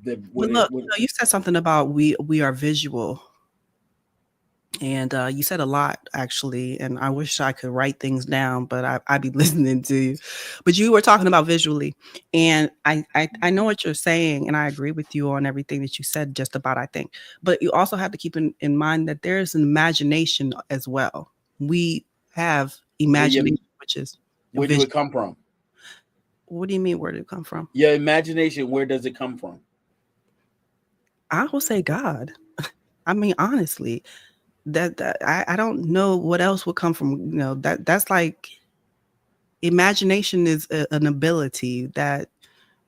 But look, you said something about we are visual. And you said a lot, actually, and I wish I could write things down, but I'd be listening to you. But you were talking about visually, and I know what you're saying, and I agree with you on everything that you said just about, I think. But you also have to keep in mind that there's an imagination as well. We have imagination, which is where do it come from? What do you mean, where did it come from? Your imagination, where does it come from? I will say God. I mean, honestly. That I don't know what else would come from, you know, that's like, imagination is an ability that,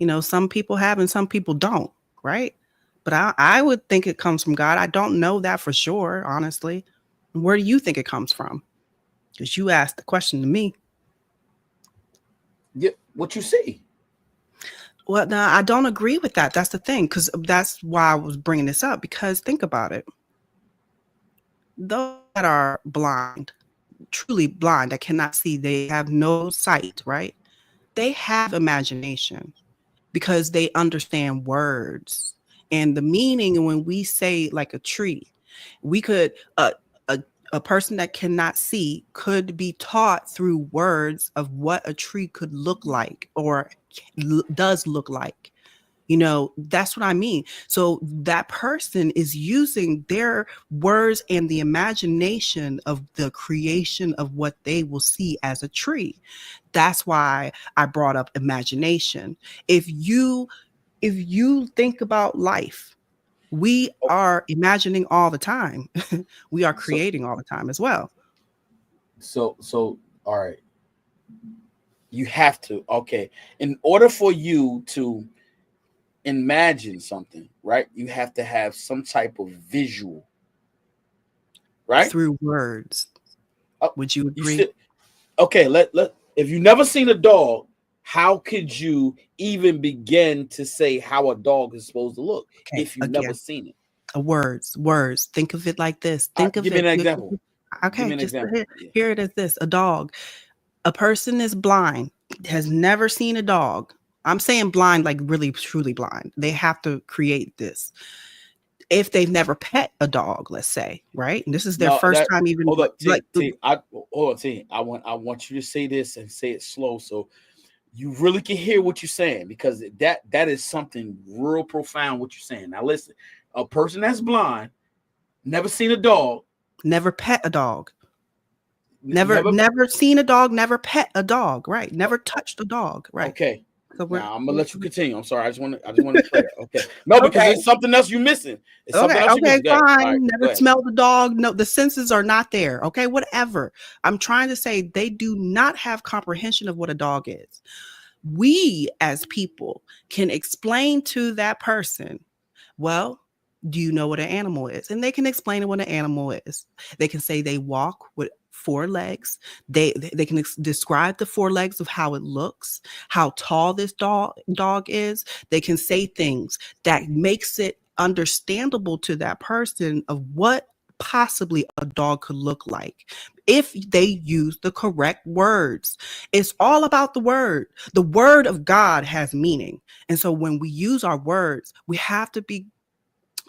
you know, some people have and some people don't, right? But I would think it comes from God. I don't know that for sure, honestly. Where do you think it comes from? Because you asked the question to me. Yeah, what you see. Well, no, I don't agree with that. That's the thing, because that's why I was bringing this up, because think about it. Those that are blind, truly blind, that cannot see, they have no sight, right? They have imagination because they understand words and the meaning. And when we say like a tree, we could, a person that cannot see could be taught through words of what a tree could look like or does look like. You know, that's what I mean. So that person is using their words and the imagination of the creation of what they will see as a tree. That's why I brought up imagination. If you think about life, we are imagining all the time. We are creating all the time as well. So all right. You have to. Okay. In order for you to imagine something, right? You have to have some type of visual, right? through words. Oh, Would you you agree? still okay? Let if you never seen a dog, how could you even begin to say how a dog is supposed to look Okay, if you never again, seen it? words. Think of it like this. Think of Give me it. an example. Give Okay, me an just example. Yeah. here it is. This a dog. A person is blind, has never seen a dog. I'm saying blind, like really truly blind. They have to create this. If they've never pet a dog, let's say, right? And this is their No, first that time even hold up, like T. I hold on, T. I want you to say this and say it slow so you really can hear what you're saying because that is something real profound what you're saying. Now listen, a person that's blind, never seen a dog, never pet a dog. Never never never seen a dog, never pet a dog, right? Never touched a dog, right? okay. So Now I'm gonna let you continue. I'm sorry. I just want to clear that. Okay. No, because okay. it's something else you missing. It's something Okay, else you okay, missing. Go ahead. All right, fine. go Never ahead. smelled the dog. No, the senses are not there. Okay, whatever. I'm trying to say they do not have comprehension of what a dog is. We as people can explain to that person, well, do you know what an animal is? And they can explain what an animal is. They can say they walk with four legs. They can describe the four legs of how it looks, how tall this dog is. They can say things that makes it understandable to that person of what possibly a dog could look like if they use the correct words. It's all about the word. The word of God has meaning. And so when we use our words, we have to be,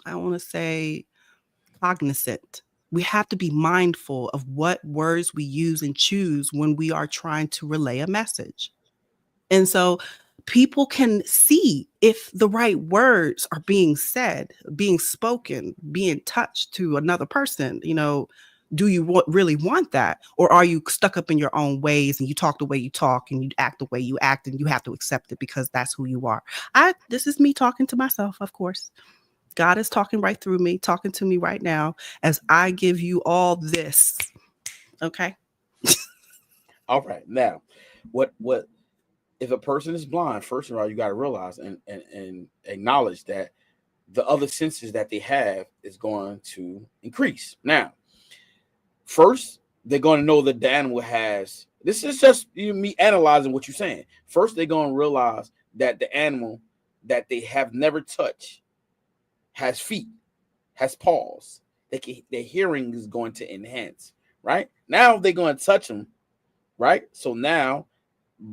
I want to say, cognizant. We have to be mindful of what words we use and choose when we are trying to relay a message. And so people can see if the right words are being said, being spoken, being touched to another person. Do you really want that? Or are you stuck up in your own ways and you talk the way you talk and you act the way you act and you have to accept it because that's who you are? This is me talking to myself, of course. God is talking right through me, talking to me right now as I give you all this. Okay. All right. Now, what if a person is blind? First of all, you got to realize and acknowledge that the other senses that they have is going to increase. Now, first, they're going to know that the animal has. This is just me analyzing what you're saying. First, they're going to realize that the animal that they have never touched has feet, has paws. Their hearing is going to enhance. Right now, they're going to touch them. Right. So now,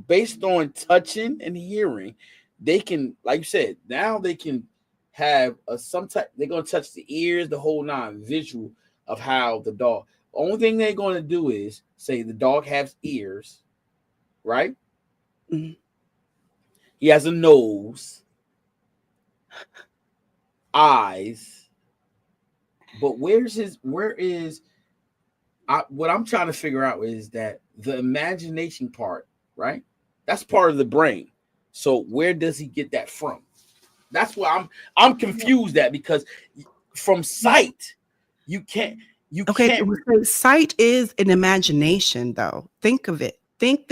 based on touching and hearing, they can, like you said, now they can have some type. They're going to touch the ears, the whole nine, visual of how the dog. Only thing they're going to do is say the dog has ears, right? Mm-hmm. He has a nose, eyes, but where is what I'm trying to figure out is that the imagination part, right? That's part of the brain. So where does he get that from? That's why I'm confused at because from sight you can't you Okay, can't so sight is an imagination, though. Think of it. Think.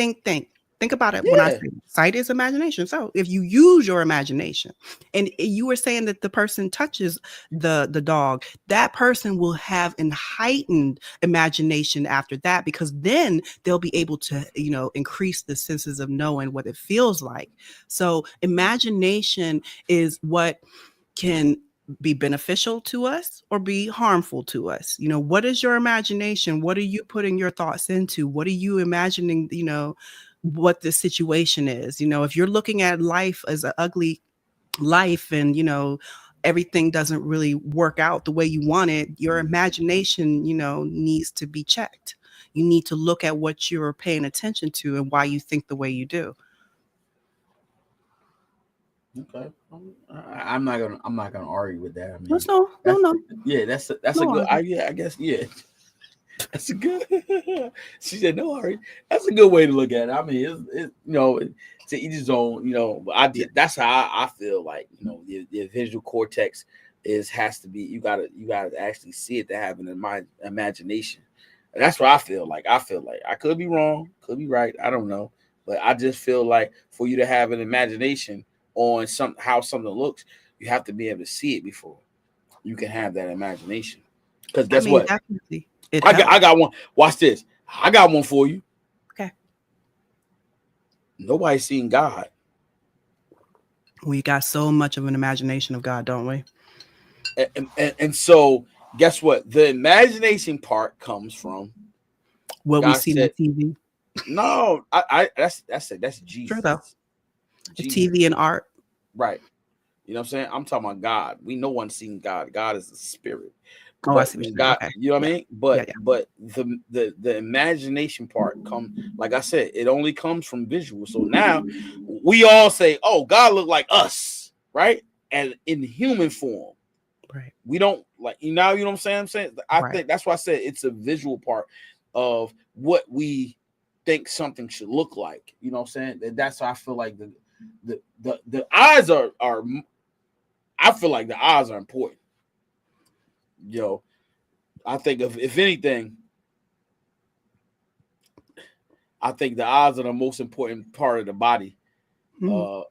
Think about it when I yeah. say sight is imagination. So if you use your imagination, and you were saying that the person touches the dog, that person will have an heightened imagination after that because then they'll be able to, increase the senses of knowing what it feels like. So imagination is what can be beneficial to us or be harmful to us. What is your imagination? What are you putting your thoughts into? What are you imagining, what the situation is? If you're looking at life as an ugly life and, everything doesn't really work out the way you want it, your imagination, needs to be checked. You need to look at what you're paying attention to and why you think the way you do. Okay. I'm not gonna argue with that. I mean, No, no, that's no, yeah, that's a no good. argument. I guess yeah, that's a good. She said no argue. That's a good way to look at it. I mean, to each his own. I Yeah. did. That's how I feel like your visual cortex has to be. You gotta actually see it to have an imagination. And that's what I feel like. I feel like I could be wrong, could be right. I don't know. But I just feel like for you to have an imagination on how something looks, you have to be able to see it before you can have that imagination. Because I guess mean, what? definitely it I helps. got one. Watch this. I got one for you. Okay. Nobody's seen God. We got so much of an imagination of God, don't we? And so guess what? The imagination part comes from What we God see on said, TV. no, I that's it. That's True though. Jesus. It's Jesus. TV and art. Right. You know what I'm saying? I'm talking about God. We know one seen God. God is the spirit. Oh, I But see what when you're saying. God, Okay. you know what I Yeah. mean? Yeah. But Yeah. but the imagination part come, like I said, it only comes from visual. So now we all say, oh, God look like us, right? And in human form. Right. We don't like you know, you know what I'm saying? I Right. think that's why I said it's a visual part of what we think something should look like. You know what I'm saying? That's how I feel like the eyes are I feel like the eyes are important. Yo, I think if anything, I think the eyes are the most important part of the body. Mm.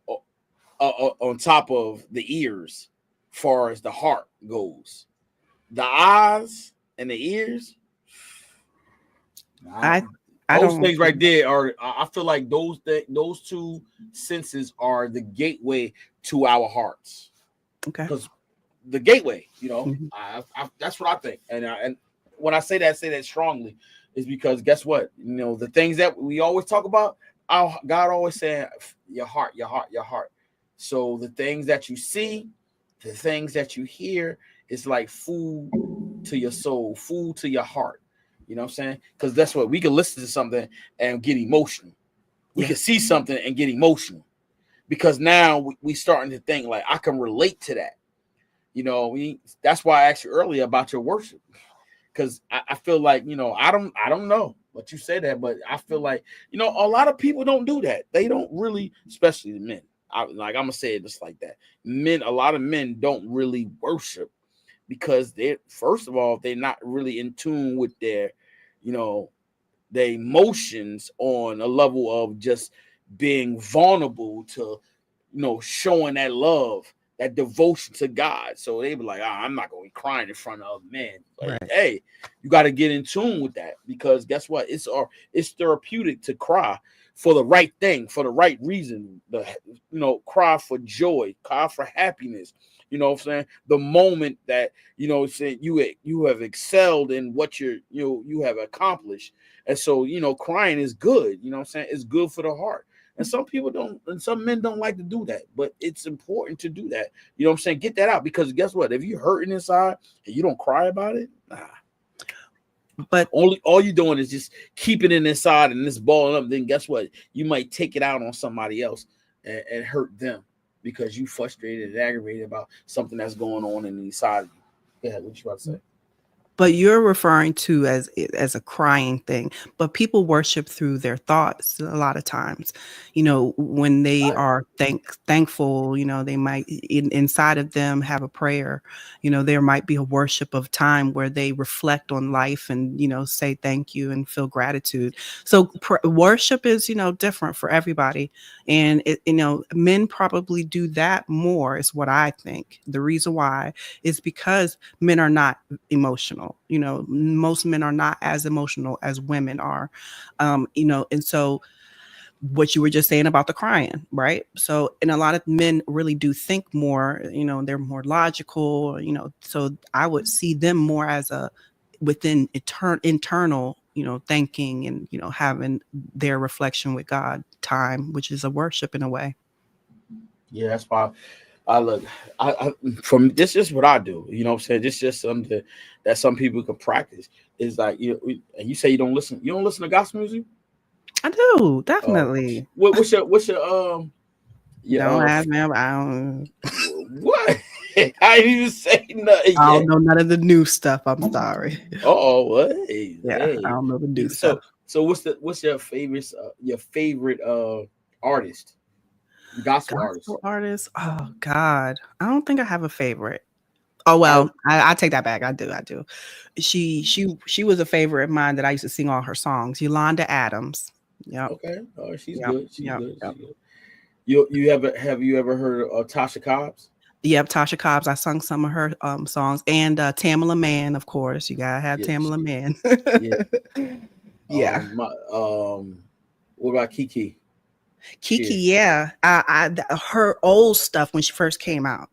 On top of the ears, far as the heart goes. The eyes and the ears, I I those don't. things right there are. I feel like those two senses are the gateway to our hearts. Okay. Because the gateway, you know, Mhm. that's what I think. And when I say that strongly, is because guess what? You know, the things that we always talk about, our God always saying your heart, your heart, your heart. So the things that you see, the things that you hear, is like food to your soul, food to your heart. You know what I'm saying? Because that's what we can listen to something and get emotional. We Yeah. can see something and get emotional because now we starting to think like I can relate to that. You know, that's why I asked you earlier about your worship because I feel like I don't know what you say that, but I feel like a lot of people don't do that. They don't really, especially the men. I'm gonna say it just like that. A lot of men don't really worship because they're first of all they're not really in tune with you know, their emotions on a level of just being vulnerable to showing that love, that devotion to God. So they be like, I'm not going to be crying in front of other men. Like, Right. hey, you got to get in tune with that because guess what? It's therapeutic to cry for the right thing, for the right reason. Cry for joy, cry for happiness. You know what I'm saying? The moment that saying you have excelled in what you have accomplished, and so crying is good. You know what I'm saying? It's good for the heart. And some people don't, and some men don't like to do that, but it's important to do that. You know what I'm saying? Get that out because guess what? If you're hurting inside and you don't cry about it, But all you're doing is just keeping it inside and it's balling up. Then guess what? You might take it out on somebody else and hurt them because you frustrated and aggravated about something that's going on inside of you. Yeah, what you about to say? But you're referring to as a crying thing, but people worship through their thoughts a lot of times. When they are thankful, they might inside of them have a prayer. There might be a worship of time where they reflect on life and say thank you and feel gratitude. So worship is different for everybody, and men probably do that more is what I think. The reason why is because men are not emotional. Most men are not as emotional as women are. And so what you were just saying about the crying, right? So, and a lot of men really do think more, they're more logical, so I would see them more as within internal, thinking and, having their reflection with God time, which is a worship in a way. Yeah, that's why I look. I from this is what I do. You know what I'm saying? This is just something that some people can practice. Is like and you say you don't listen. You don't listen to gospel music. I do, Oh, definitely. what's your Don't your ask me. what? I didn't even say nothing I don't yet. know none of the new stuff. I'm sorry. Oh, what? Hey, Yeah, I hey. don't know the new stuff. So what's your favorite artist, gospel artist? Gospel artists. Oh God, I don't think I have a favorite. Oh I well, I take that back. I do. I do. She was a favorite of mine that I used to sing all her songs. Yolanda Adams. Yep. Okay. Oh, she's Yep. good. She's Yep. good. Yep. She's good. You ever heard of Tasha Cobbs? Yep, Tasha Cobbs. I sung some of her songs, and Tamala Mann, of course. You gotta have Yeah. Tamala Mann. Yeah. Yeah, My what about Kiki? Kiki. Shear. Yeah, her old stuff when she first came out.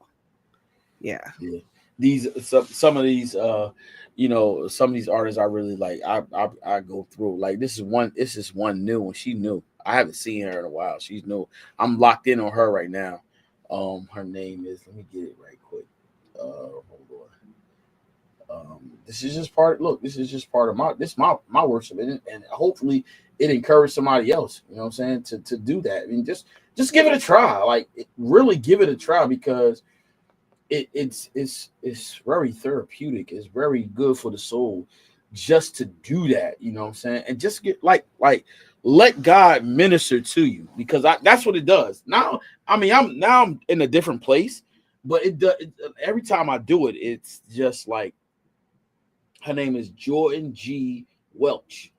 Yeah. Yeah. These some of these some of these artists I really like. I go through like this is one new one. She new. I haven't seen her in a while. She's new. I'm locked in on her right now. Her name is, let me get it right quick. Hold on. This is just part. Look, this is just part of my worship, and hopefully it encouraged somebody else. You know what I'm saying, to do that. I mean, just give it a try. Like really give it a try, because it's very therapeutic. It's very good for the soul just to do that. You know what I'm saying, and just get like let God minister to you, because that's what it does. Now, I mean, I'm in a different place, but every time I do it, it's just like, her name is Jordan G. Welch.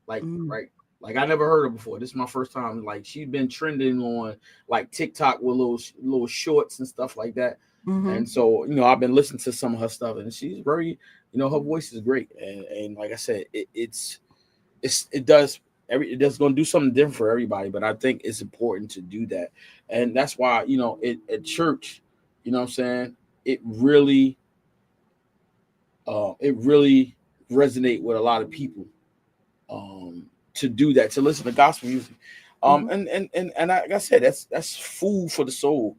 Like, Mm. right. Like, I never heard her before. This is my first time. Like, she's been trending on like TikTok with little shorts and stuff like that. Mm-hmm. And so, I've been listening to some of her stuff, and she's very, her voice is great. And like I said, it does going to do something different for everybody. But I think it's important to do that, and that's why at church, you know what I'm saying, it really resonate with a lot of people, to do that, to listen to gospel music. Mm-hmm. And like I said, that's food for the soul,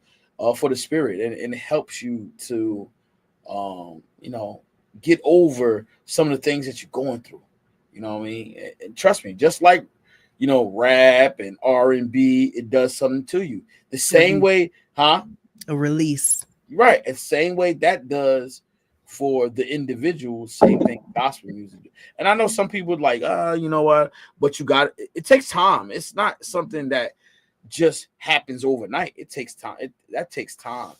for the spirit, and it helps you to get over some of the things that you're going through. You know what I mean? And trust me, just like rap and R&B, it does something to you. The same way, huh? A release. Right. And same way that does for the individual, same thing gospel music. And I know some people like, you know what, but it takes time. It's not something that just happens overnight. It takes time. That takes time.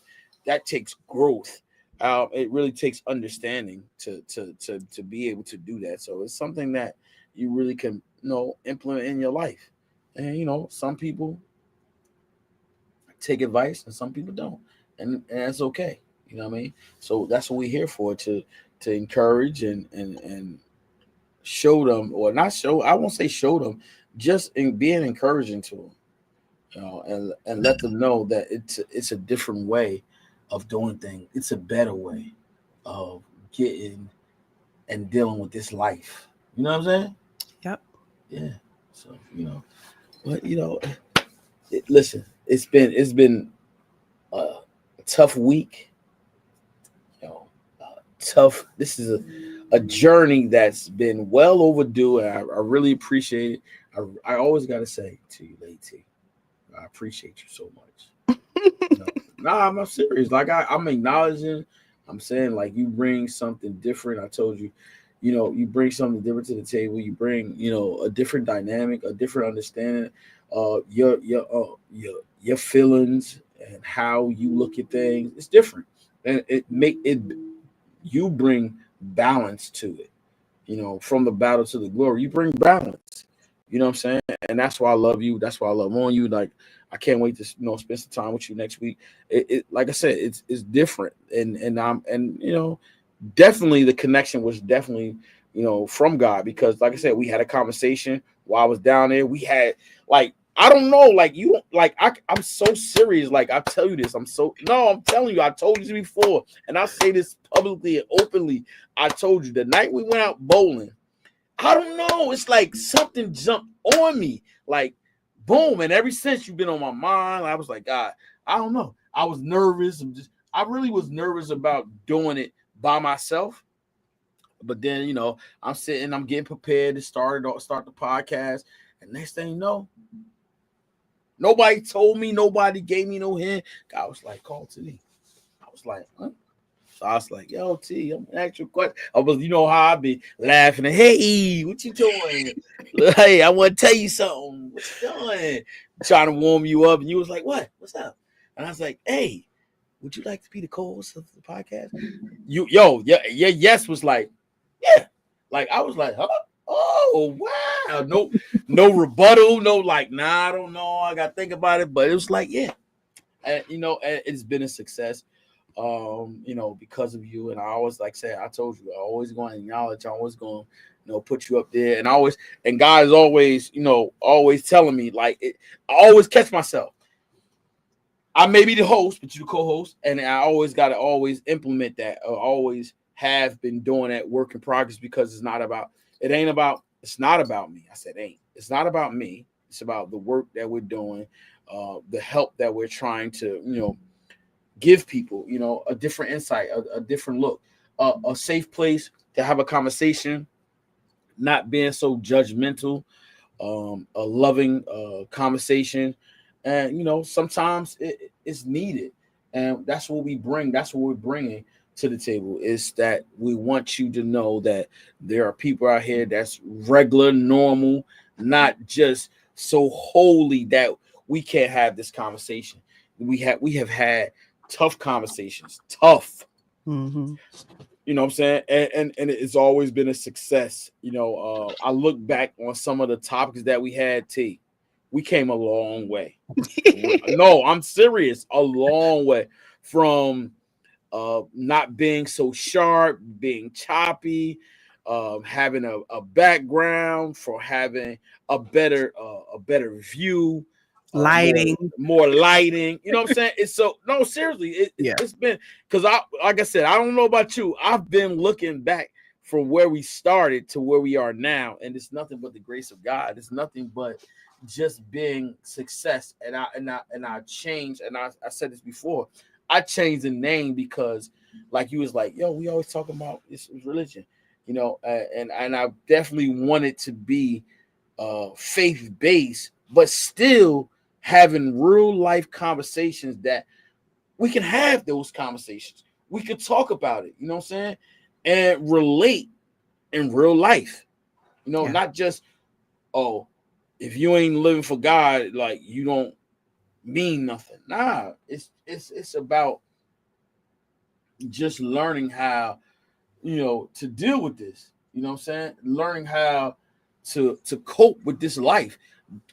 That takes growth. It really takes understanding to be able to do that. So it's something that you really can implement in your life. And some people take advice and some people don't, and that's okay. You know what I mean? So that's what we're here for, to encourage and show them, or not show. I won't say show them, just in being encouraging to them, and let them know that it's a different way of doing things. It's a better way of getting and dealing with this life. You know what I'm saying? Yep. Yeah. So but listen, it's been a tough week. Tough. This is a journey that's been well overdue, and I really appreciate it. I always got to say to you, Lady T, I appreciate you so much. Nah, I'm not serious. Like I'm acknowledging. I'm saying, like, you bring something different. I told you, you bring something different to the table. You bring, a different dynamic, a different understanding. Your feelings and how you look at things. It's different, and you bring balance to it. From the battle to the glory, you bring balance. You know what I'm saying? And that's why I love you. That's why I love on you. Like, I can't wait to spend some time with you next week. It like I said, it's different, and definitely the connection was definitely from God, because like I said, we had a conversation while I was down there. We had, like, I don't know, like, you, like, I'm so serious. Like, I tell you this, I'm telling you, I told you this before, and I say this publicly and openly. I told you the night we went out bowling, I don't know, it's like something jumped on me, like, boom. And ever since, you've been on my mind. I was like, God, I don't know. I was nervous. I really was nervous about doing it by myself. But then, I'm sitting, I'm getting prepared to start the podcast. And next thing you know, nobody told me, nobody gave me no hint. God was like, call to me. I was like, huh? So I was like, yo, T, I'm gonna ask you a question. I was, how I be laughing. Hey, what you doing? Hey, I want to tell you something. What you doing? Trying to warm you up. And you was like, what? What's up? And I was like, hey, would you like to be the co-host of the podcast? Yes was like, yeah. Like, I was like, huh? Oh, no rebuttal, no like, nah, I don't know, I gotta think about it. But it was like, yeah, and it's been a success. Because of you. And I always, like I said, I told you, I always going to acknowledge, I always going to, put you up there. And guys always, always telling me, like, I always catch myself. I may be the host, but you the co-host, and I always got to always implement that. I always have been doing that work in progress, because it's not about me. I said ain't. It's not about me. It's about the work that we're doing, the help that we're trying to, give people, a different insight, a different look, a safe place to have a conversation, not being so judgmental, a loving conversation. And sometimes it's needed, and that's what we bring. That's what we're bringing to the table, is that we want you to know that there are people out here that's regular, normal, not just so holy that we can't have this conversation. We have had tough conversations, tough. Mm-hmm. You know what I'm saying? And it's always been a success. I look back on some of the topics that we had, T. We came a long way. No, I'm serious. A long way from not being so sharp, being choppy, having a background, for having a better view, Lighting. more lighting. You know what I'm saying? It's so, no, seriously, it's been, because like I said, I don't know about you. I've been looking back from where we started to where we are now, and it's nothing but the grace of God. It's nothing but just being success. And I changed, and I said this before. I changed the name because, like, you was like, yo, we always talk about this religion, and I definitely wanted to be faith based, but still having real life conversations, that we can have those conversations. We could talk about it, you know what I'm saying? And relate in real life, not just, oh, if you ain't living for God, like, you don't mean nothing. Nah, it's about just learning how, to deal with this. You know what I'm saying? Learning how to cope with this life,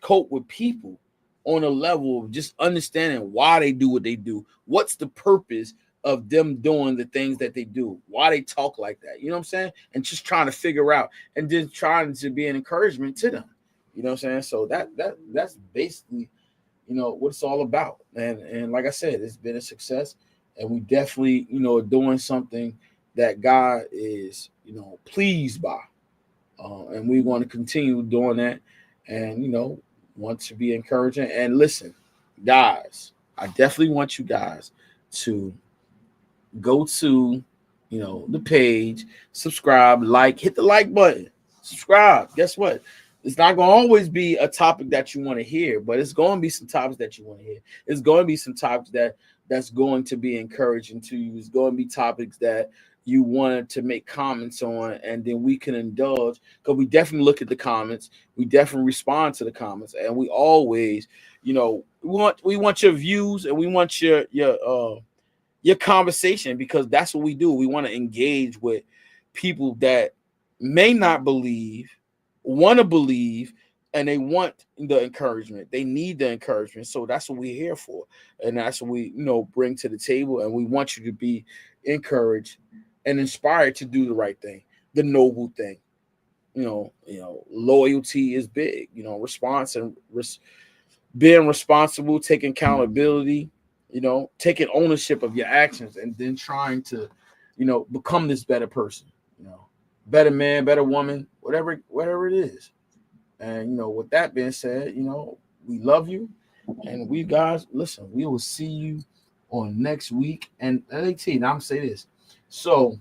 cope with people on a level of just understanding why they do what they do. What's the purpose of them doing the things that they do? Why they talk like that? You know what I'm saying? And just trying to figure out, and then trying to be an encouragement to them. You know what I'm saying? So that's basically, what it's all about. And like I said, it's been a success, and we definitely, doing something that God is, pleased by. And we want to continue doing that, and want to be encouraging. And listen, guys, I definitely want you guys to go to, the page, subscribe, like, hit the like button, subscribe. Guess what? It's not going to always be a topic that you want to hear, but it's going to be some topics that you want to hear. It's going to be some topics that's going to be encouraging to you. It's going to be topics that you wanted to make comments on, and then we can indulge, because we definitely look at the comments. We definitely respond to the comments, and we always, we want your views, and we want your conversation, because that's what we do. We want to engage with people that may not believe, want to believe, and they want the encouragement. They need the encouragement. So that's what we're here for. And that's what we, bring to the table. And we want you to be encouraged and inspired to do the right thing, the noble thing. Loyalty is big, response and being responsible, taking accountability, taking ownership of your actions, and then trying to, become this better person, better man, better woman, whatever it is. And with that being said, we love you, and we guys, listen, we will see you on next week. And Lady T, now I'm gonna say this. So,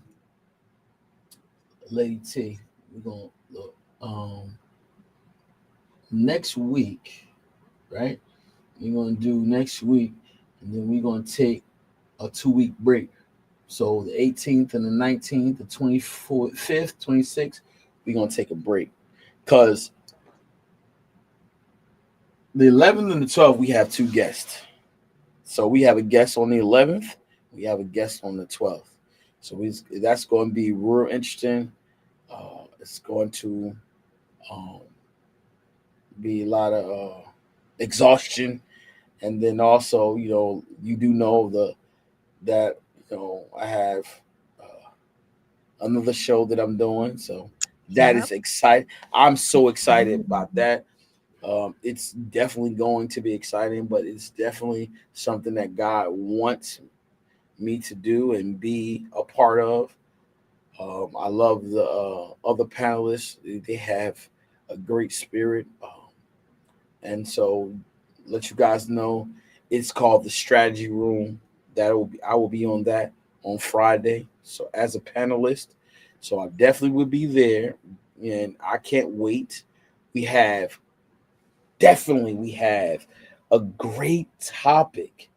Lady T, we're gonna look next week, right? We're gonna do next week, and then we're gonna take a 2-week break. So the 18th and the 19th, the 24th, 5th, 26th, we're gonna take a break, because the 11th and the 12th we have 2 guests. So we have a guest on the 11th, we have a guest on the 12th. So that's going to be real interesting. It's going to be a lot of exhaustion, and then also, you do know that I have another show that I'm doing, so that Yep. is exciting. I'm so excited about that. It's definitely going to be exciting, but it's definitely something that God wants me to do and be a part of. I love the other panelists; they have a great spirit, and so let you guys know it's called the Strategy Room. That will be I will be on that on Friday. So as a panelist, so I definitely will be there, and I can't wait. We have we have a great topic,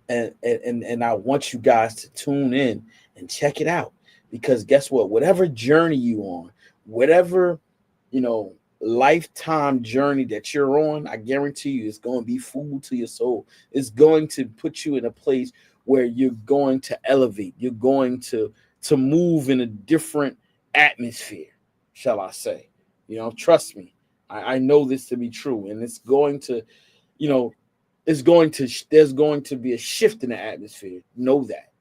and I want you guys to tune in and check it out, because guess what? Whatever journey you on, whatever you know lifetime journey that you're on, I guarantee you it's going to be food to your soul. It's going to put you in a place where you're going to elevate. You're going to move in a different atmosphere, shall I say. Trust me. I know this to be true, and it's going to, you know, there's going to be a shift in the atmosphere. Know that.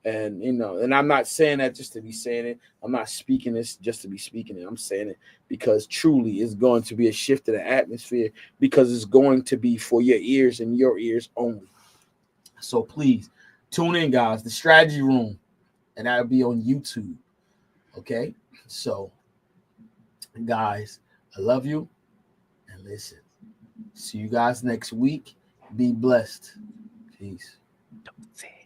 And and I'm not saying that just to be saying it. I'm not speaking this just to be speaking it. I'm saying it because truly it's going to be a shift in the atmosphere, because it's going to be for your ears and your ears only. So please tune in, guys. The Strategy Room, and that'll be on YouTube. Okay. So, guys, I love you, and listen. See you guys next week. Be blessed. Peace. Don't say